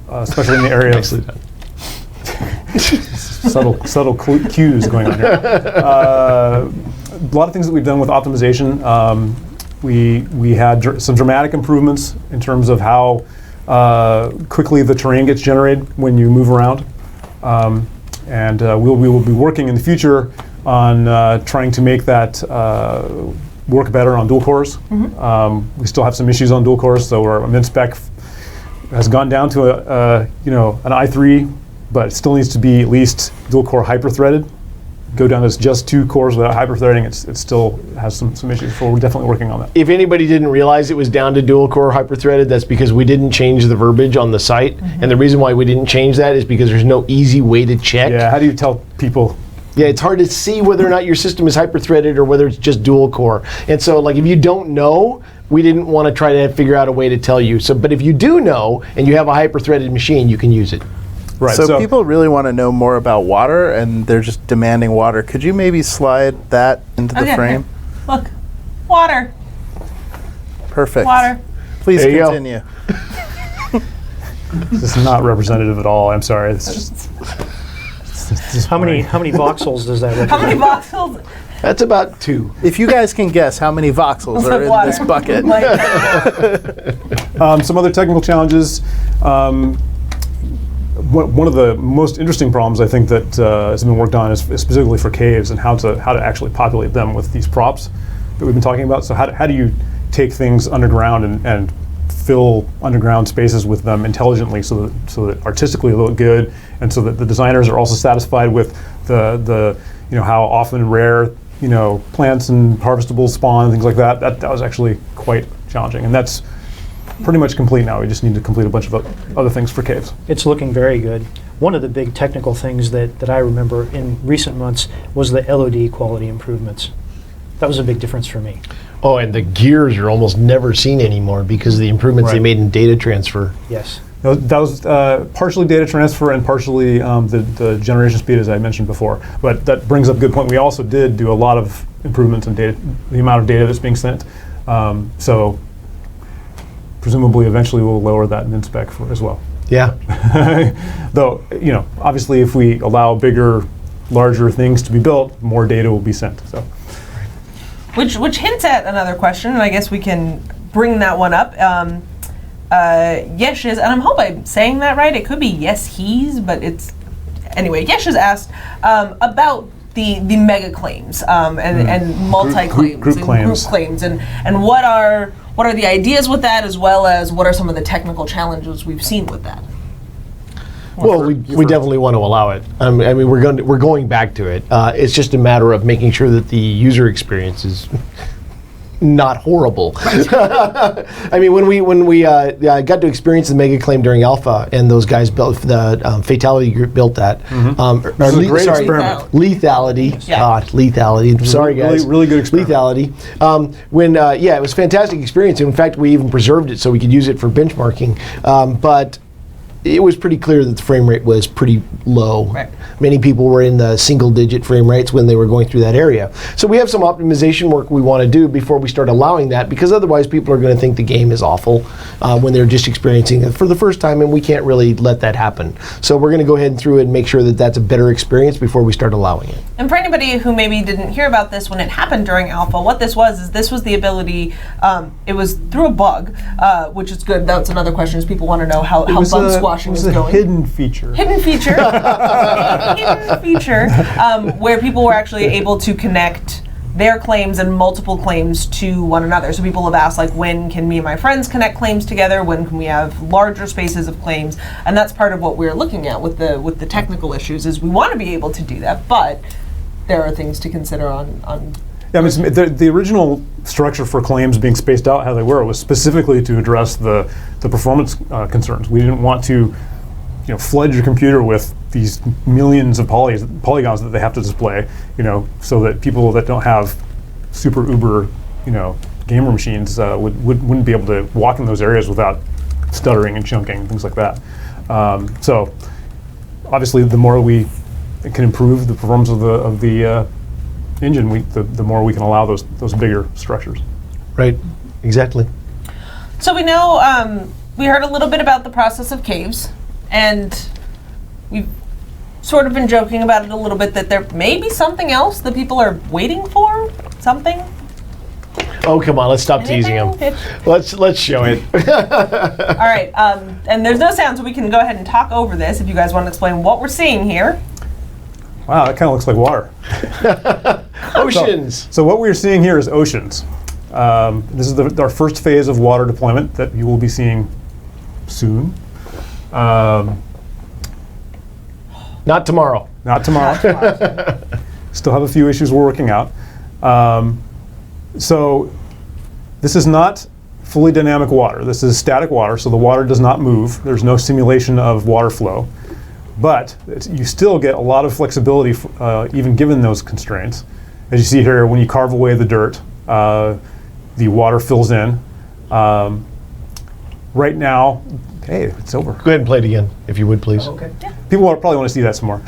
especially in the area of subtle cues going on here. A lot of things that we've done with optimization. We had some dramatic improvements in terms of how quickly the terrain gets generated when you move around. And we will be working in the future on trying to make that work better on dual cores. We still have some issues on dual cores, so our min spec has gone down to an i3, but it still needs to be at least dual core hyper-threaded. Go down to just 2 cores without hyper-threading, it still has some issues, so we're definitely working on that. If anybody didn't realize it was down to dual core hyper-threaded, that's because we didn't change the verbiage on the site. And the reason why we didn't change that is because there's no easy way to check. Yeah, how do you tell people? Yeah, it's hard to see whether or not your system is hyper-threaded or whether it's just dual core. And so, like, if you don't know, we didn't want to try to figure out a way to tell you. So, but if you do know and you have a hyper-threaded machine, you can use it. Right. So people really want to know more about water, and they're just demanding water. Could you maybe slide that into the Okay, frame? here. Look, water, Perfect. water. Please There you go. continue. This is not representative at all. I'm sorry. It's just How many voxels does that How many represent? voxels? That's about 2. If you guys can guess how many voxels are in Water. this bucket. Like, some other technical challenges. One of the most interesting problems I think that has been worked on is specifically for caves and how to actually populate them with these props that we've been talking about. So how do you take things underground and fill underground spaces with them intelligently so that artistically they look good, and so that the designers are also satisfied with the how often rare plants and harvestables spawn and things like that. That was actually quite challenging, and that's pretty much complete now. We just need to complete a bunch of other things for caves. It's looking very good. One of the big technical things that I remember in recent months was the LOD quality improvements. That was a big difference for me. Oh, and the gears are almost never seen anymore because of the improvements they Right. made in data transfer. Yes. That was partially data transfer and partially the generation speed, as I mentioned before. But that brings up a good point. We also did do a lot of improvements in data, the amount of data that's being sent. So presumably, eventually, we'll lower that min spec as well. Yeah. Though, obviously, if we allow bigger, larger things to be built, more data will be sent. So. which hints at another question, and I guess we can bring that one up. Yesh is, and I hope I'm saying that right. It could be yes he's, but it's anyway. Yesh has asked about the mega claims and multi claims Group and claims. group claims and what are the ideas with that, as well as what are some of the technical challenges we've seen with that. Well, we definitely want to allow it. I mean, we're going back to it. It's just a matter of making sure that the user experience is not horrible. I mean, when we got to experience the Mega Claim during Alpha, and those guys built the Fatality group built that. This is a great experiment. Lethality. Yeah. God, lethality. Sorry, guys. Really good experiment. Lethality. It was a fantastic experience. In fact, we even preserved it so we could use it for benchmarking. But it was pretty clear that the frame rate was pretty low. Right. Many people were in the single-digit frame rates when they were going through that area. So we have some optimization work we want to do before we start allowing that, because otherwise people are going to think the game is awful when they're just experiencing it for the first time, and we can't really let that happen. So we're going to go ahead and through it and make sure that that's a better experience before we start allowing it. And for anybody who maybe didn't hear about this when it happened during Alpha, what this was is this was the ability, it was through a bug, which is good. That's another question, is people want to know how bug squashing is going. It was a hidden feature. Hidden feature. Hidden feature, where people were actually able to connect their claims and multiple claims to one another. So people have asked, like, when can me and my friends connect claims together? When can we have larger spaces of claims? And that's part of what we're looking at with the technical issues, is we want to be able to do that, but there are things to consider on Yeah, I mean, the original structure for claims being spaced out how they were was specifically to address the performance concerns. We didn't want to, flood your computer with these millions of polygons that they have to display, so that people that don't have super uber, gamer machines wouldn't be able to walk in those areas without stuttering and chunking, things like that. So obviously, the more we can improve the performance of the engine, the more we can allow those bigger structures. Right, exactly. So we know, we heard a little bit about the process of caves, and we've sort of been joking about it a little bit, that there may be something else that people are waiting for, something. Oh, come on, let's stop teasing them. Let's show it. All right, and there's no sound, so we can go ahead and talk over this if you guys want to explain what we're seeing here. Wow, that kind of looks like water. Oceans. So what we're seeing here is oceans. This is our first phase of water deployment that you will be seeing soon. Not tomorrow. Not tomorrow. Still have a few issues we're working out. So this is not fully dynamic water. This is static water, so the water does not move. There's no simulation of water flow. But you still get a lot of flexibility, even given those constraints. As you see here, when you carve away the dirt, the water fills in. Right now, hey, it's over. Go ahead and play it again, if you would, please. Okay. Yeah. People probably want to see that some more.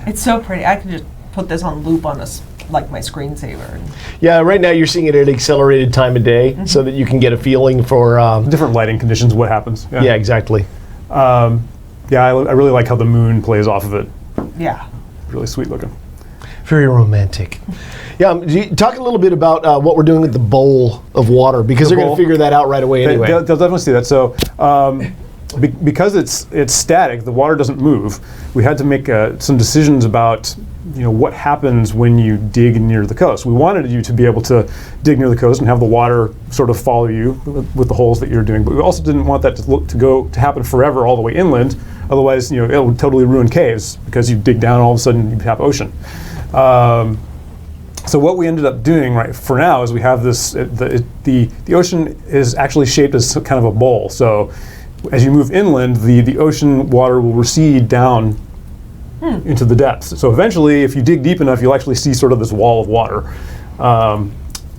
It's so pretty. I can just put this on loop on like my screensaver. Yeah, right now you're seeing it at accelerated time of day, so that you can get a feeling for different lighting conditions, what happens. Yeah, exactly. Yeah, I really like how the moon plays off of it. Yeah. Really sweet looking. Very romantic. Yeah, talk a little bit about what we're doing with the bowl of water, because they're going to figure that out right away anyway. They'll definitely see that. So because it's static, the water doesn't move. We had to make some decisions about what happens when you dig near the coast. We wanted you to be able to dig near the coast and have the water sort of follow you with the holes that you're doing, but we also didn't want that to happen forever all the way inland. Otherwise, it would totally ruin caves, because you dig down, all of a sudden you have ocean. So what we ended up doing right for now is we have this. The ocean is actually shaped as kind of a bowl. So as you move inland, the ocean water will recede down into the depths. So eventually, if you dig deep enough, you'll actually see sort of this wall of water,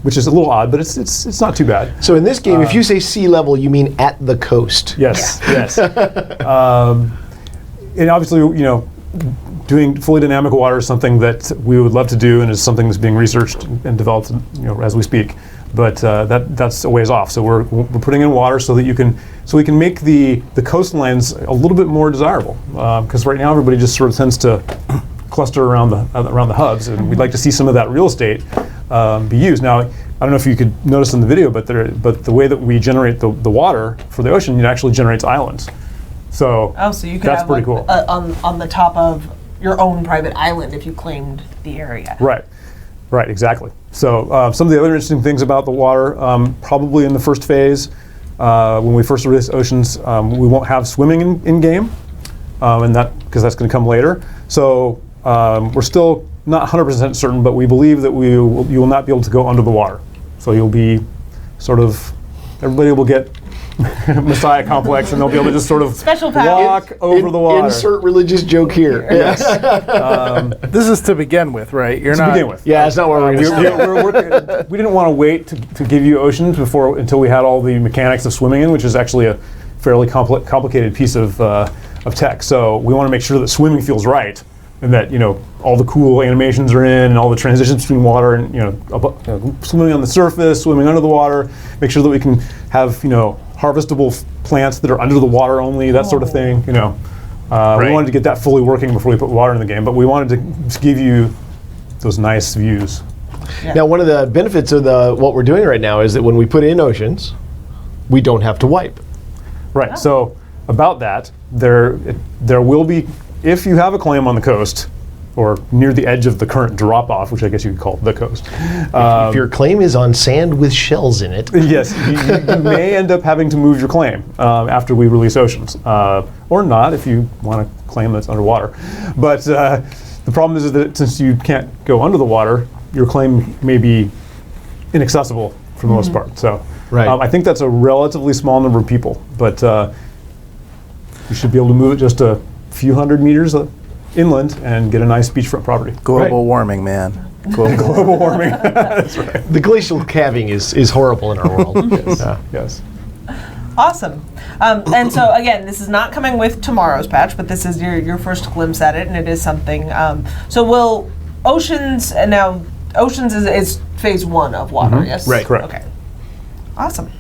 which is a little odd, but it's not too bad. So in this game, if you say sea level, you mean at the coast. Yes, yes. And obviously, doing fully dynamic water is something that we would love to do, and is something that's being researched and developed, as we speak. But that's a ways off. So we're putting in water so that we can make the coastlines a little bit more desirable. Because right now everybody just sort of tends to cluster around the hubs, and we'd like to see some of that real estate be used. Now, I don't know if you could notice in the video, but the way that we generate the water for the ocean, it actually generates islands. So so you could that's have pretty cool. On the top of your own private island if you claimed the area. Right, exactly. So some of the other interesting things about the water, probably in the first phase, when we first release oceans, we won't have swimming in game, and because that's going to come later. So we're still not 100% certain, but we believe that you will not be able to go under the water. So you'll be sort of, everybody will get Messiah complex, and they'll be able to just sort of Special powers. walk over the water. Insert religious joke here. Yes. This is to begin with, right? You're To not. begin with. Yeah, that's not what we're going to We didn't want to wait to give you oceans until we had all the mechanics of swimming in, which is actually a fairly complicated piece of tech. So we want to make sure that swimming feels right, and that all the cool animations are in, and all the transitions between water and swimming on the surface, swimming under the water. Make sure that we can have harvestable plants that are under the water only, that sort of thing. We wanted to get that fully working before we put water in the game, but we wanted to give you those nice views. Yeah. Now, one of the benefits of what we're doing right now is that when we put in oceans, we don't have to wipe. Right. So about that, there will be, if you have a claim on the coast or near the edge of the current drop-off, which I guess you could call the coast. If your claim is on sand with shells in it. Yes, you may end up having to move your claim after we release oceans, or not if you want to claim that's underwater. But the problem is that since you can't go under the water, your claim may be inaccessible for the most part. So Right. I think that's a relatively small number of people, but you should be able to move it just a few hundred meters inland and get a nice beachfront property. Global warming, man. Global warming. That's right. The glacial calving is horrible in our world. Yes. Awesome. And so again, this is not coming with tomorrow's patch, but this is your first glimpse at it, and it is something. So will Oceans, and now Oceans is phase 1 of water, yes? Right, correct. Okay. Awesome.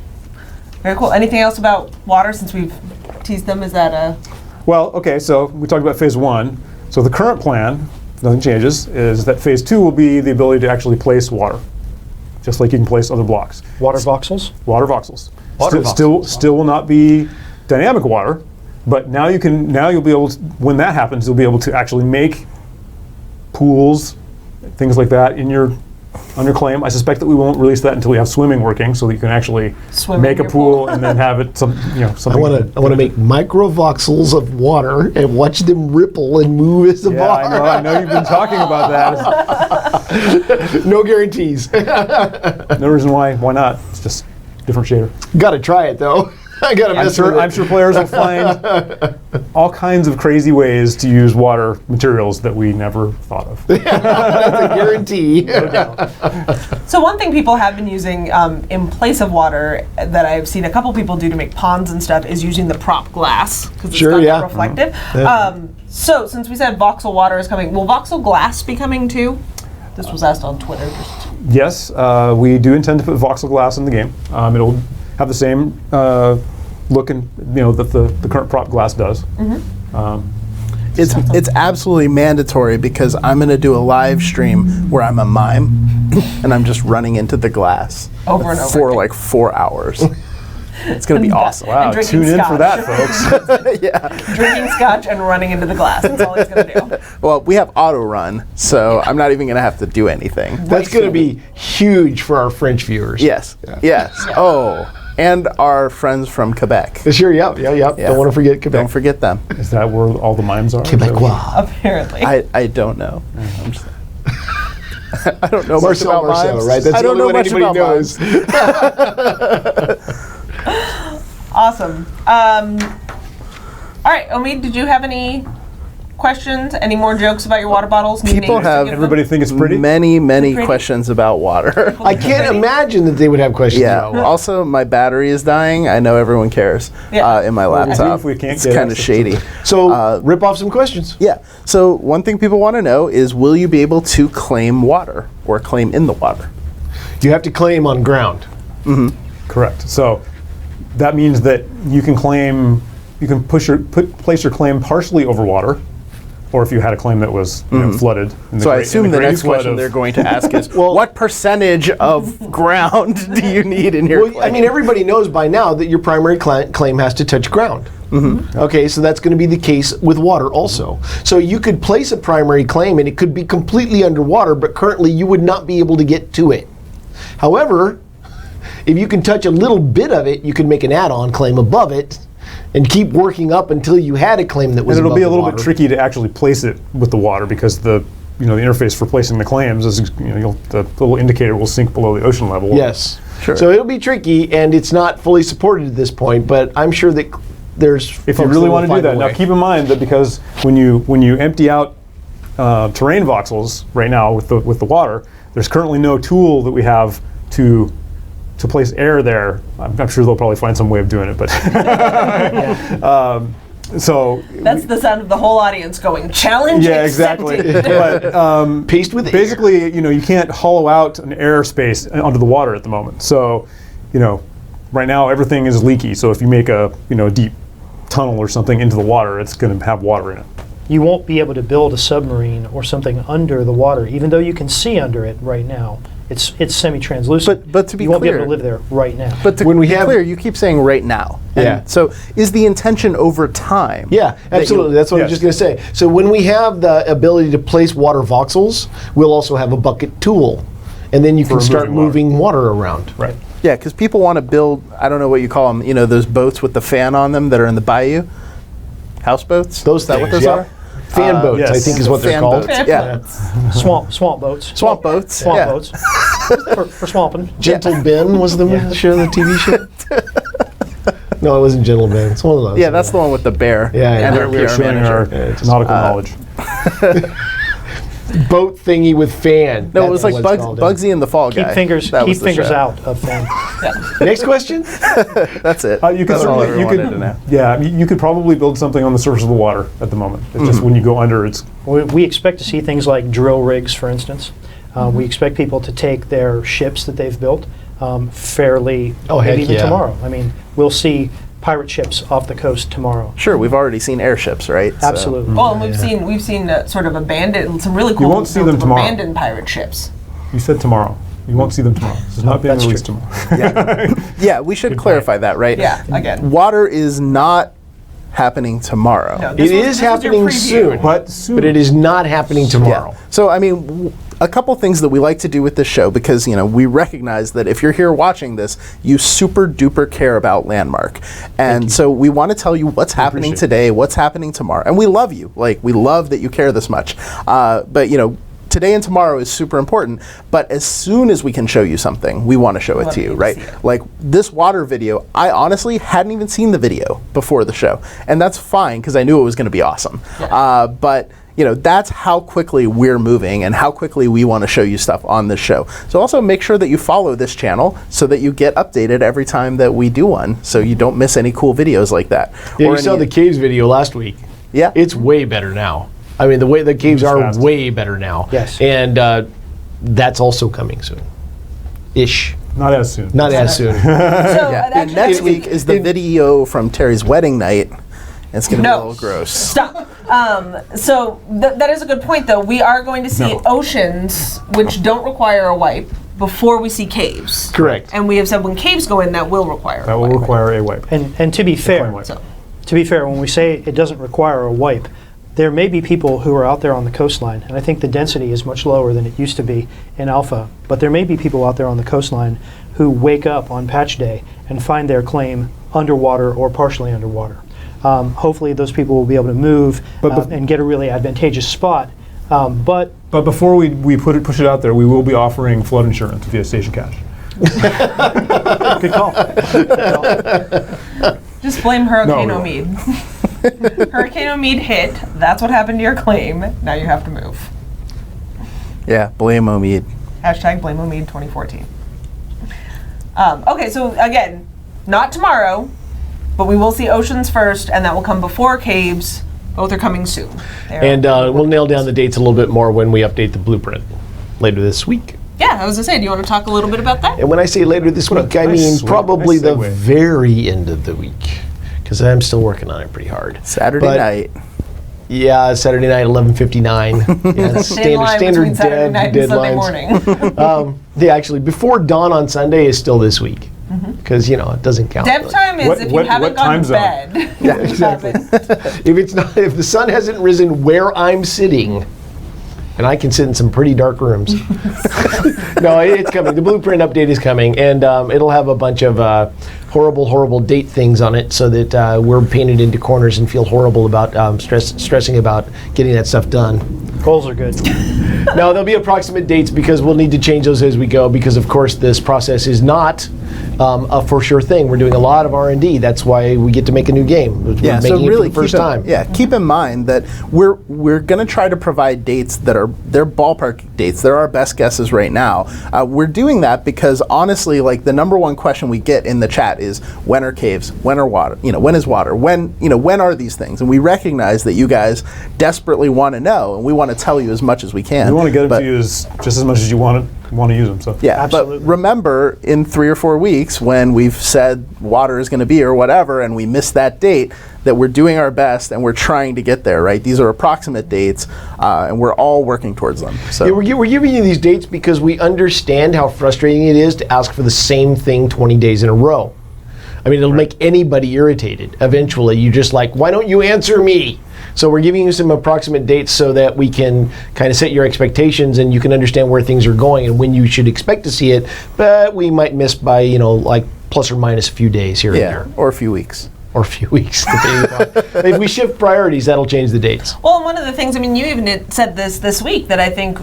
Very cool. Anything else about water since we've teased them? Is that a... Well, okay, so we talked about phase 1. So the current plan, nothing changes, is that phase 2 will be the ability to actually place water, just like you can place other blocks. Water voxels? Water voxels. Water Still will not be dynamic water, but now you'll be able to, when that happens, you'll be able to actually make pools, things like that on your claim. I suspect that we won't release that until we have swimming working, so that you can actually Swim make in a your pool pool. and then have it something. I want to make microvoxels of water and watch them ripple and move as the Yeah, bar. I know you've been talking about that. No guarantees. No reason why not. It's just different shader. Got to try it though. I got to mess with it. I'm sure players will find all kinds of crazy ways to use water materials that we never thought of. That's a guarantee. So one thing people have been using in place of water that I've seen a couple people do to make ponds and stuff is using the prop glass because it's not that reflective. So since we said voxel water is coming, will voxel glass be coming too? This was asked on Twitter. Yes, we do intend to put voxel glass in the game. It'll have the same look and that the current prop glass does. It's absolutely mandatory because I'm going to do a live stream where I'm a mime and I'm just running into the glass Over and over for again. like 4 hours. It's going to be awesome. Wow, drinking tune in for scotch. that, folks. Yeah. Drinking scotch and running into the glass. That's all he's going to do. Well, we have auto run, so I'm not even going to have to do anything. That's going to be huge for our French viewers. Yes. Yes. Oh, and our friends from Quebec. Sure, yep. Don't want to forget Quebec. Don't forget them. Is that where all the mimes are? Quebecois. Apparently. I don't know. I'm just, I don't know Marcel, much about mimes. right? That's I the don't only know one much anybody about knows. Awesome. All right, Omid, did you have any questions? Any more jokes about your water bottles? New People names to have- give them? Everybody think it's pretty? Many Pretty? questions about water. I can't imagine that they would have questions Yeah. about water. Also, my battery is dying. I know everyone cares. Yeah. In my What do we do laptop, if we can't it's get kind of access to shady. it? So rip off some questions. Yeah. So one thing people want to know is, will you be able to claim water or claim in the water? You have to claim on ground. Correct. So that means that you can claim, you can place your claim partially over water, or if you had a claim that was flooded. in the So I great- in assume the great next flood question of- they're going to ask is, Well- what percentage of ground do you need in your Well, claim? I mean, everybody knows by now that your primary claim has to touch ground. Okay, so that's going to be the case with water also. So you could place a primary claim and it could be completely underwater, but currently you would not be able to get to it. However, if you can touch a little bit of it, you can make an add-on claim above it and keep working up until you had a claim that was And it'll above be a the little water. bit tricky to actually place it with the water because the the interface for placing the clams is the little indicator will sink below the ocean level. Yes. Sure. So it'll be tricky, and it's not fully supported at this point, but I'm sure that there's If you really want to do that, now keep in mind that because when you empty out terrain voxels right now with the water, there's currently no tool that we have to place air there. I'm sure they'll probably find some way of doing it, but so That's the sound of the whole audience going, challenge yeah, exactly. accepted. But Paced with basically, you can't hollow out an air space under the water at the moment. So, right now everything is leaky. So if you make a deep tunnel or something into the water, it's going to have water in it. You won't be able to build a submarine or something under the water, even though you can see under it right now. It's semi-translucent. But to be you won't be able clear- to live there right now. But to When we be have- clear, you keep saying right now. And Yeah. So is the intention over time? Yeah, absolutely. That's what I was Yes. just going to say. So when we have the ability to place water voxels, we'll also have a bucket tool. And then you can start moving water around. Right. Yeah, because people want to build, I don't know what you call them, those boats with the fan on them that are in the bayou? Houseboats? Those Is that what things, those yeah. are? Fan boats, yes. I think is what they're Fan called. boats, yeah. Swamp boats. Swamp boats. Swamp yeah. boats. for swamping. Gentle Ben was the show, the TV show? No, it wasn't Gentle Ben. It's one of those. Yeah, that's the one with the bear. Yeah, yeah. And We're our We are PR showing manager. our nautical knowledge. boat thingy with fan. No, it That's was like what it's called. Bugsy and the Fall Guy. Keep fingers That was the show. out of thing. Next question? That's it. You could That's all certainly, everyone you wanted to could, know. yeah, you could probably build something on the surface of the water at the moment. It's just when you go under, it's We expect to see things like drill rigs, for instance. We expect people to take their ships that they've built fairly, Oh, heck maybe even yeah. tomorrow. I mean, we'll see pirate ships off the coast tomorrow. Sure, we've already seen airships, right? So- Absolutely. Well, and we've seen sort of abandoned, some really cool won't see them tomorrow. abandoned pirate ships. you said tomorrow. You won't see them tomorrow. This is not being That's released true. tomorrow. Yeah, we should clarify that, right? Yeah, again. Water is not happening tomorrow. No, It this is was your happening preview. soon, But soon. but it is not happening tomorrow. Yeah. So, I mean, a couple things that we like to do with this show, because, we recognize that if you're here watching this, you super duper care about Landmark. And so we want to tell you what's happening appreciate today, what's happening tomorrow. And we love you. Like, we love that you care this much. But, today and tomorrow is super important, but as soon as we can show you something, we want to show it Want to you you, to right? see it. Like this water video, I honestly hadn't even seen the video before the show, and that's fine because I knew it was going to be awesome. Yeah. But that's how quickly we're moving and how quickly we want to show you stuff on this show. So also make sure that you follow this channel so that you get updated every time that we do one, so you don't miss any cool videos like that. Yeah, Or you saw any- the caves video last week. Yeah. It's way better now. I mean, the way the caves Moves are fast. way better now. Yes. And that's also coming soon. Ish. Not as soon. Not as soon. So Yeah. And actually, next week is the video from Terry's wedding night. It's going to be a No. little gross. Stop. So that is a good point, though. We are going to see No. oceans which don't require a wipe before we see caves. Correct. And we have said when caves go in, that will require That a will wipe. require a wipe. And to be fair, Clean wipe. So, when we say it doesn't require a wipe, there may be people who are out there on the coastline, and I think the density is much lower than it used to be in Alpha, but there may be people out there on the coastline who wake up on patch day and find their claim underwater or partially underwater. Hopefully those people will be able to move and get a really advantageous spot. But But before we push it out there, we will be offering flood insurance via Station Cash. good call. just blame Hurricane No, Omid. Hurricane Omid hit. That's what happened to your claim. Now you have to move. Yeah, blame Omid. Hashtag blame Omid 2014. Okay, so again, not tomorrow, but we will see oceans first, and that will come before caves. Both are coming soon. And we'll nail down the dates a little bit more when we update the blueprint later this week. yeah, I was gonna say, do you want to talk a little bit about that? And when I say later this week, I nice mean sweet- probably nice the segue. very end of the week. Because I'm still working on it pretty hard. Saturday But- night. Yeah, Saturday night, 11:59. Yeah, Stay in line between Saturday night and Sunday deadlines. morning. Yeah, actually, before dawn on Sunday is still this week. Because, it doesn't count. Dev time is What- if what- you haven't what gone time to zone? bed. Yeah, You exactly. haven't- If the sun hasn't risen where I'm sitting, and I can sit in some pretty dark rooms. No, it's coming. The blueprint update is coming, and it'll have a bunch of horrible date things on it, so that we're painted into corners and feel horrible about stressing about getting that stuff done. Goals are good. No, there'll be approximate dates because we'll need to change those as we go because, of course, this process is not a for sure thing. We're doing a lot of R&D. That's why we get to make a new game. We're making it for the first time. Keep in mind that we're going to try to provide dates that are they're ballpark dates. They're our best guesses right now. We're doing that because honestly, like the number one question we get in the chat is when are caves? When are water? When is water? When are these things? And we recognize that you guys desperately want to know, and we want to tell you as much as we can. We want to get them to you just as much as you want to use them. So yeah, absolutely. But remember, in 3 or 4 weeks, when we've said water is going to be or whatever, and we miss that date, that we're doing our best and we're trying to get there. Right? These are approximate dates, and we're all working towards them. So yeah, we're giving you these dates because we understand how frustrating it is to ask for the same thing 20 days in a row. I mean, it'll make anybody irritated. Eventually, you're just like, why don't you answer me? So we're giving you some approximate dates so that we can kind of set your expectations and you can understand where things are going and when you should expect to see it. But we might miss by, like plus or minus a few days here and there. Or a few weeks. Or a few weeks. If we shift priorities, that'll change the dates. Well, one of the things, you even said this week that I think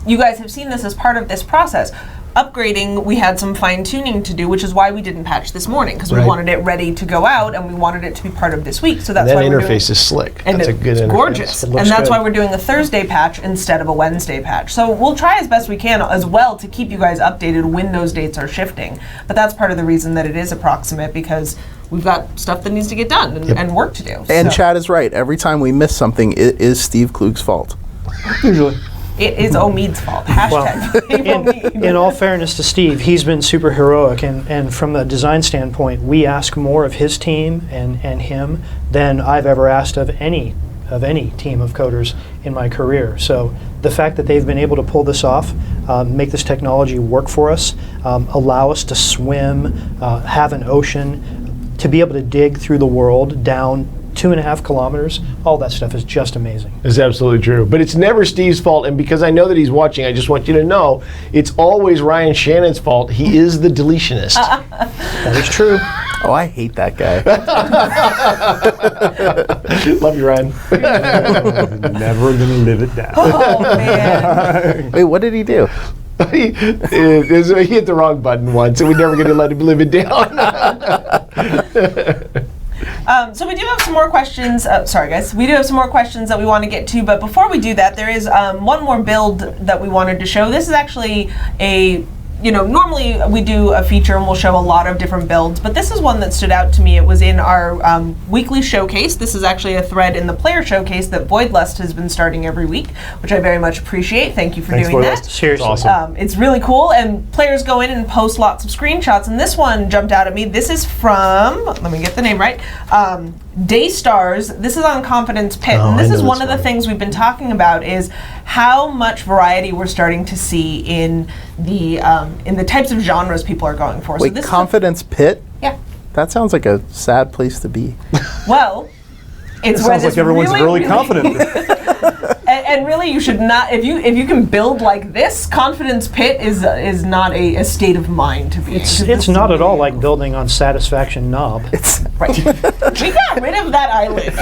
you guys have seen this as part of this process. Upgrading, we had some fine-tuning to do, which is why we didn't patch this morning, because we wanted it ready to go out, and we wanted it to be part of this week. So that's why that interface is slick. And that's a good interface. Gorgeous. And that's why we're doing a Thursday patch instead of a Wednesday patch. So we'll try as best we can as well to keep you guys updated when those dates are shifting. But that's part of the reason that it is approximate, because we've got stuff that needs to get done and work to do. And Chad is right. Every time we miss something, it is Steve Klug's fault. Usually. It is Omid's fault. Hashtag in all fairness to Steve, he's been super heroic, and from a design standpoint, we ask more of his team and him than I've ever asked of any team of coders in my career. So the fact that they've been able to pull this off, make this technology work for us, allow us to swim, have an ocean, to be able to dig through the world down 2.5 kilometers, all that stuff is just amazing. It's absolutely true. But it's never Steve's fault, and because I know that he's watching, I just want you to know, it's always Ryan Shannon's fault. He is the deletionist. That is true. Oh, I hate that guy. Love you, Ryan. Never gonna live it down. Oh, man. Wait, what did he do? He hit the wrong button once, and we're never going to let him live it down. So we do have some more questions. Sorry, guys. We do have some more questions that we want to get to, but before we do that, there is one more build that we wanted to show. This is actually a normally we do a feature and we'll show a lot of different builds, but this is one that stood out to me. It was in our weekly showcase. This is actually a thread in the player showcase that Voidlust has been starting every week, which I very much appreciate. Thank you for doing that. Seriously. Awesome. It's really cool, and players go in and post lots of screenshots, and this one jumped out at me. This is from, let me get the name right, Daystars. This is on Confidence Pit, and this is one of the things we've been talking about is how much variety we're starting to see in the types of genres people are going for. Wait, so this Confidence Pit? Yeah. That sounds like a sad place to be. Well, it's It where sounds this like everyone's really confident. And really, you should not. If you can build like this, Confidence Pit is not a state of mind to be. It's not at all like building on Satisfaction Knob. It's Right. We got rid of that island.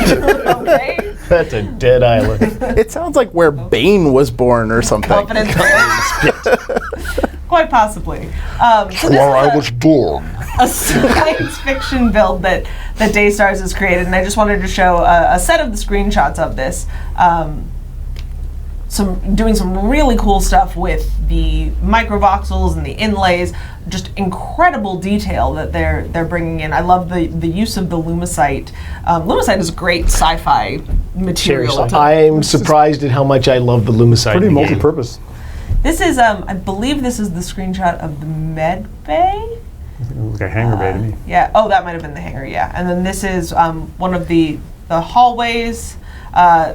Okay. That's a dead island. It sounds like where Bane was born or something. Confidence Pit. Quite possibly. So this Where I is was born. a science fiction build that Daystars has created, and I just wanted to show a set of the screenshots of this. Doing some really cool stuff with the microvoxels and the inlays, just incredible detail that they're bringing in. I love the use of the lumicite. Lumicite is a great sci-fi material. Seriously. I'm surprised at how much I love the lumicite. Pretty in the game. multi-purpose. This is, I believe this is the screenshot of the med bay. It looks like a hangar bay to me. Yeah. Oh, that might have been the hangar. Yeah. And then this is one of the hallways.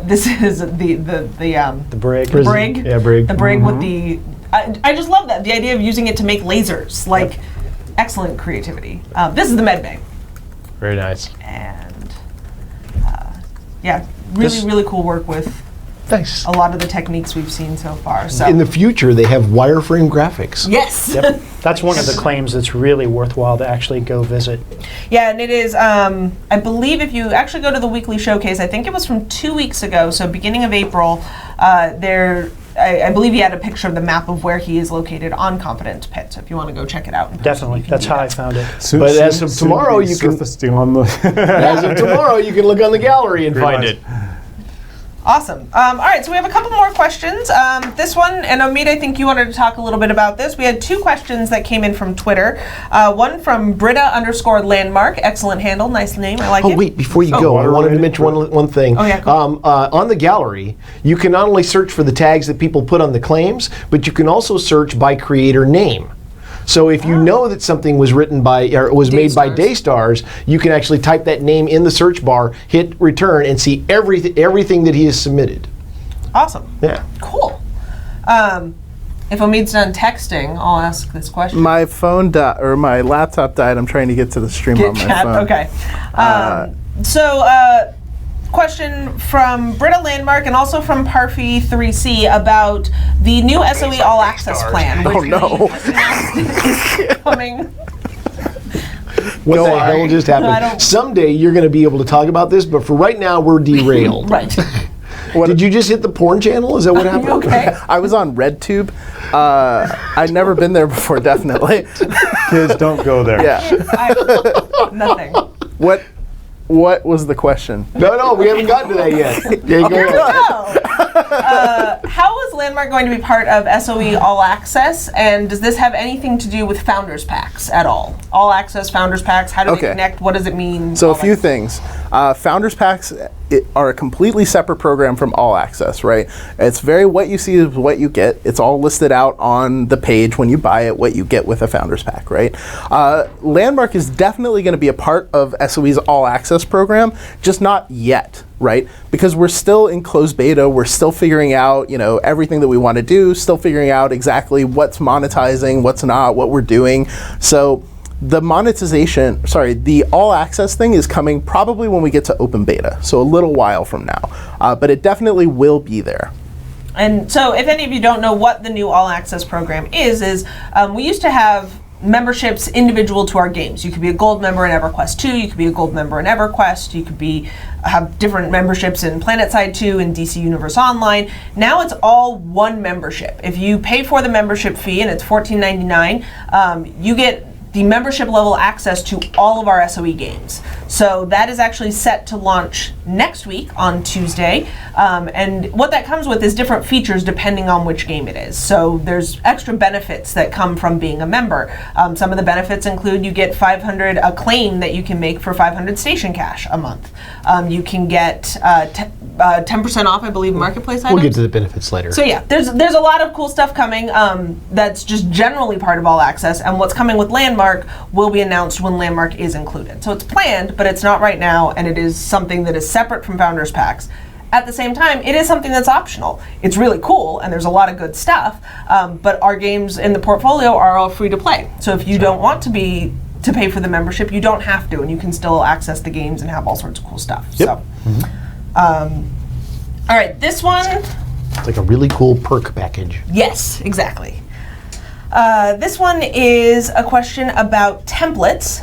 This is the brig. The brig. Yeah, brig. The brig with the. I just love that, the idea of using it to make lasers. Like, excellent creativity. This is the med bay. Very nice. And yeah, really cool work with Nice. a lot of the techniques we've seen so far. So In the future, they have wireframe graphics. yes. Yep. That's one of the claims that's really worthwhile to actually go visit. Yeah, and it is, I believe if you actually go to the weekly showcase, I think it was from 2 weeks ago, so beginning of April, I believe he had a picture of the map of where he is located on Confidence Pit, so if you want to go check it out. In person, Definitely. you can That's do how that. I found it. But as of tomorrow, you can surfacing on the. as of tomorrow you can look on the gallery and find nice. it. Awesome. All right, so we have a couple more questions. This one, and Omid, I think you wanted to talk a little bit about this. We had 2 questions that came in from Twitter. One from Britta_landmark. Excellent handle. Nice name. I like it. Oh, wait, before you go, I wanted to mention one thing. Oh, yeah, go. On the gallery, you can not only search for the tags that people put on the claims, but you can also search by creator name. So if you know that something was written by, or was made by Daystars, you can actually type that name in the search bar, hit return, and see everything that he has submitted. Awesome. Yeah. Cool. If Omid's done texting, I'll ask this question. My phone died, or my laptop died. I'm trying to get to the stream on my Chat, phone. okay. Question from Britta Landmark and also from Parfy3C about the new SOE All Access plan, which Oh, no. we announced is coming. What the hell just I happened? don't- Someday you're going to be able to talk about this, but for right now, we're derailed. Right. Did you just hit the porn channel? Is that what happened? Okay. I was on RedTube. I'd never been there before, definitely. Kids, don't go there. Yeah. Nothing. What was the question? No, we haven't gotten to that yet. Yeah, go ahead. Oh. How is Landmark going to be part of SOE All Access, and does this have anything to do with Founders Packs at all? All Access, Founders Packs, how do they Okay. connect? What does it mean? So All a few that- things. Founders Packs are a completely separate program from All Access, right? It's very what you see is what you get. It's all listed out on the page when you buy it, what you get with a Founders Pack, right? Landmark is definitely going to be a part of SOE's All Access program, just not yet, right? Because we're still in closed beta, we're still figuring out, everything that we want to do, still figuring out exactly what's monetizing, what's not, what we're doing. So the the all access thing is coming probably when we get to open beta, so a little while from now. But it definitely will be there. And so if any of you don't know what the new All Access program is we used to have memberships individual to our games. You could be a gold member in EverQuest 2, you could be a gold member in EverQuest, you could have different memberships in PlanetSide 2 and DC Universe Online. Now it's all one membership. If you pay for the membership fee, and it's $14.99, you get the membership level access to all of our SOE games. So that is actually set to launch next week on Tuesday. And what that comes with is different features depending on which game it is. So there's extra benefits that come from being a member. Some of the benefits include you get 500, a claim that you can make for 500 station cash a month. You can get 10% off, I believe, marketplace items. We'll get to the benefits later. So yeah, there's a lot of cool stuff coming that's just generally part of All Access, and what's coming with Landmark will be announced when Landmark is included. So it's planned, but it's not right now, and it is something that is separate from Founders Packs. At the same time, it is something that's optional. It's really cool, and there's a lot of good stuff, but our games in the portfolio are all free to play. So if you don't want to pay for the membership, you don't have to, and you can still access the games and have all sorts of cool stuff. Yep. So, all right, this one. It's like a really cool perk package. Yes, exactly. This one is a question about templates.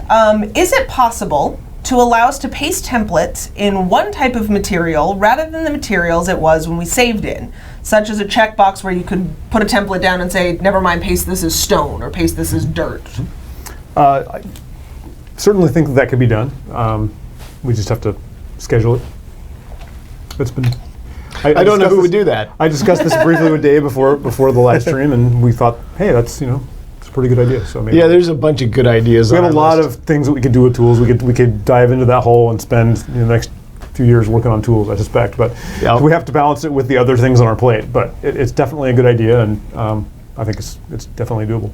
Is it possible to allow us to paste templates in one type of material rather than the materials it was when we saved in, such as a checkbox where you could put a template down and say, never mind, paste this as stone or paste this as dirt? I certainly think that could be done. We just have to schedule it. It's been. I don't know discussed who would this- do that. I discussed this briefly with Dave before the live stream, and we thought, hey, that's it's a pretty good idea. So maybe Yeah, there's a bunch of good ideas. we on have a our lot list. of things that we could do with tools. We could dive into that hole and spend the next few years working on tools, I suspect. But Yeah. we have to balance it with the other things on our plate. But it's definitely a good idea, and I think it's definitely doable.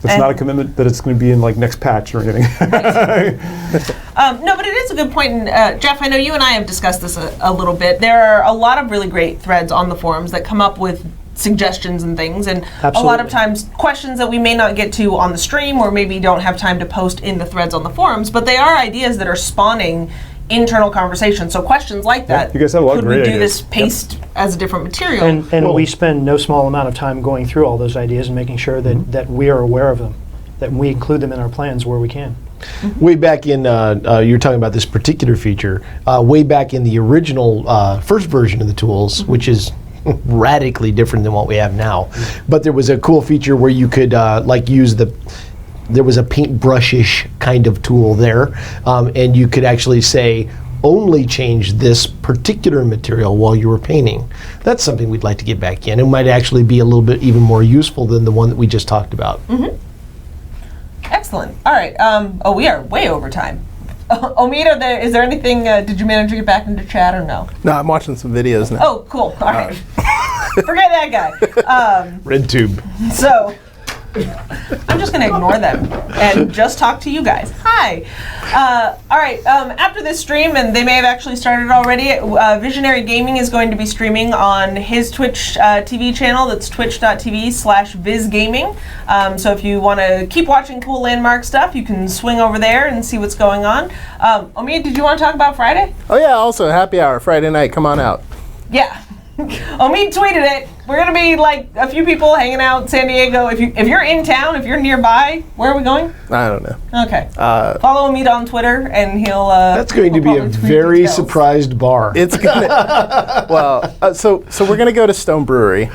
It's not a commitment that it's going to be in like next patch or anything. No, but it is a good point. And Jeff, I know you and I have discussed this a little bit. There are a lot of really great threads on the forums that come up with suggestions and things, and a lot of Absolutely. times questions that we may not get to on the stream or maybe don't have time to post in the threads on the forums, but they are ideas that are spawning internal conversation. So questions like that. You guys have a lot of could we great do ideas. this paste as a different material? And we spend no small amount of time going through all those ideas and making sure that, that we are aware of them, that we include them in our plans where we can. Way back in, you're talking about this particular feature, way back in the original first version of the tools, which is radically different than what we have now. But there was a cool feature where you could like use there was a paintbrush-ish kind of tool there, and you could actually say, only change this particular material while you were painting. That's something we'd like to get back in. It might actually be a little bit even more useful than the one that we just talked about. Excellent. All right. Oh, we are way over time. Omid, is there anything, did you manage to get back into chat or no? No, I'm watching some videos now. Oh, cool. All right. Forget that guy. Red tube. So, I'm just going to ignore them and just talk to you guys. Hi. All right. After this stream, and they may have actually started already, Visionary Gaming is going to be streaming on his Twitch TV channel. That's twitch.tv/vizgaming. So if you want to keep watching cool landmark stuff, you can swing over there and see what's going on. Omid, did you want to talk about Friday? Oh yeah, also happy hour Friday night. Come on out. Yeah. Omid tweeted it. We're gonna be like a few people hanging out in San Diego. If you're in town, if you're nearby, where are we going? I don't know. Okay. Follow Omid on Twitter, and he'll. That's going to be a very surprised bar. It's gonna. Well, so we're gonna go to Stone Brewery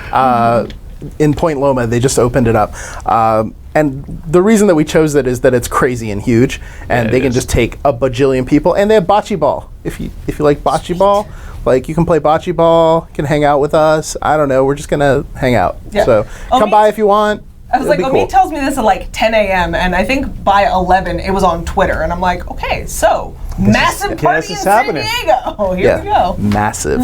in Point Loma. They just opened it up. And the reason that we chose it is that it's crazy and huge, and they can just take a bajillion people, and they have bocce ball. If you like bocce ball, like you can play bocce ball, you can hang out with us. I don't know, we're just gonna hang out. Yeah. So come by if you want. I was like, It'll Omid be cool. tells me this at like 10 a.m. and I think by 11 it was on Twitter, and I'm like, okay, so massive party in San Diego. Here we go. Massive.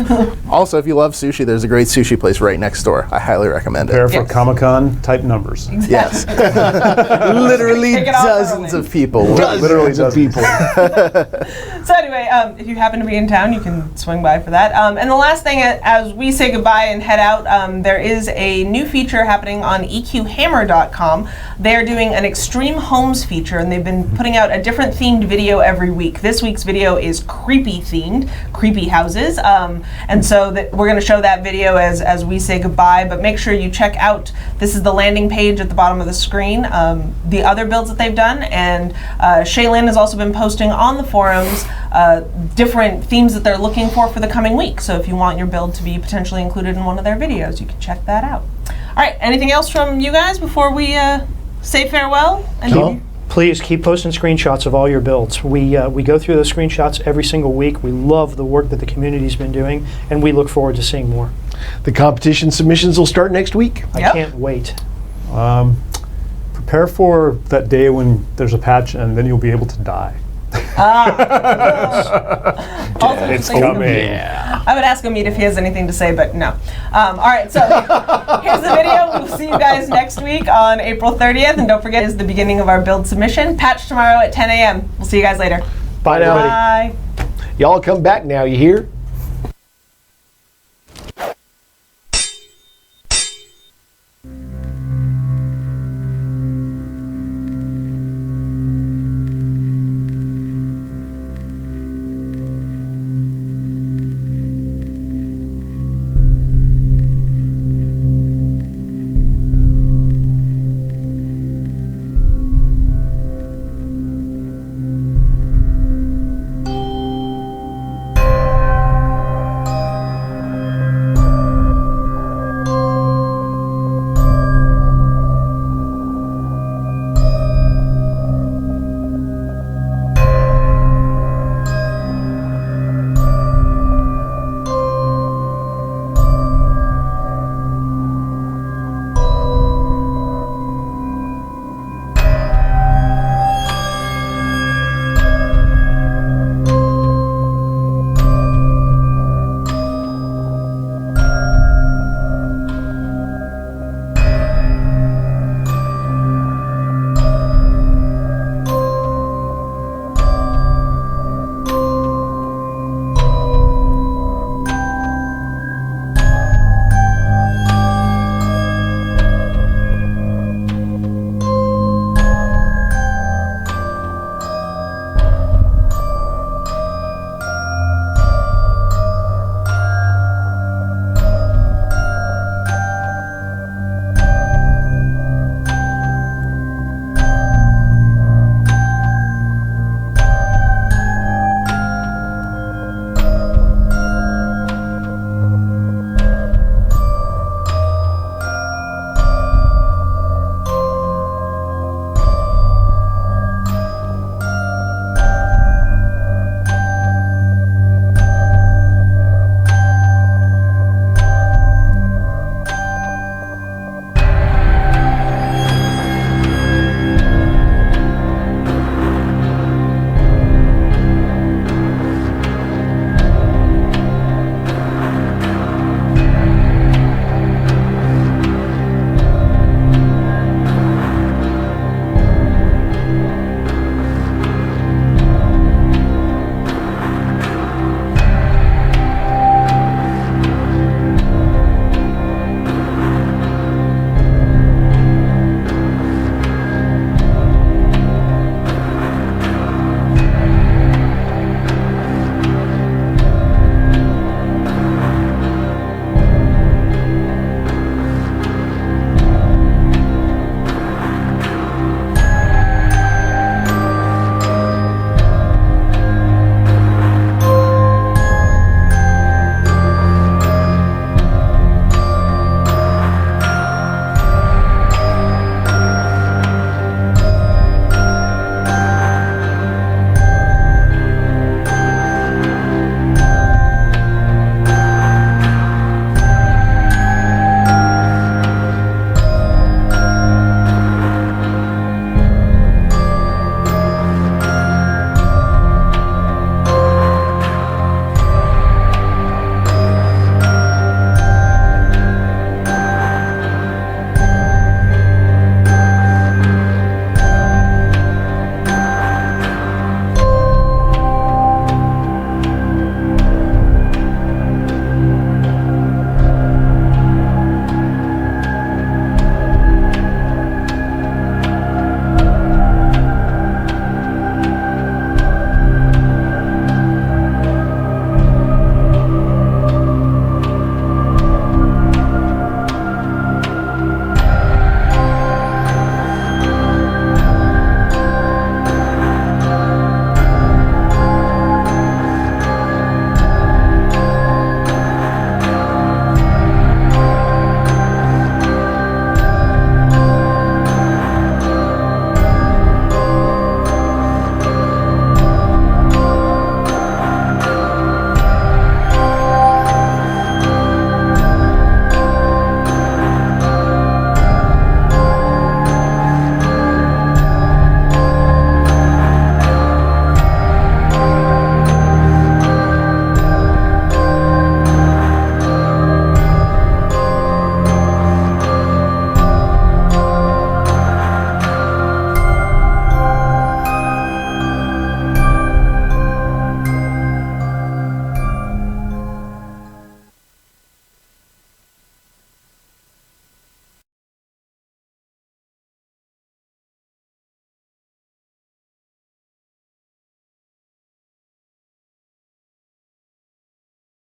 Also, if you love sushi, there's a great sushi place right next door. I highly recommend it. Prepare for Yes. Comic-Con type numbers. Yes. Literally Kick it off dozens early. of people. Literally of people. So anyway, if you happen to be in town, you can swing by for that. And the last thing, as we say goodbye and head out, there is a new feature happening on EQHammer.com. They're doing an Extreme Homes feature, and they've been putting out a different themed video every week. This week's video is creepy themed, creepy houses. And so we're going to show that video as we say goodbye, but make sure you check out, this is the landing page at the bottom of the screen, the other builds that they've done, and Shaylin has also been posting on the forums different themes that they're looking for the coming week. So if you want your build to be potentially included in one of their videos, you can check that out. All right, anything else from you guys before we say farewell? Please keep posting screenshots of all your builds. We go through those screenshots every single week. We love the work that the community's been doing, and we look forward to seeing more. The competition submissions will start next week. I can't wait. Prepare for that day when there's a patch and then you'll be able to die. It's coming. Yeah. I would ask Omid if he has anything to say, but no. All right, so here's the video. We'll see you guys next week on April 30th, and don't forget, it's the beginning of our build submission. Patch tomorrow at 10 a.m. We'll see you guys later. Bye now. Bye. Y'all come back now, you hear?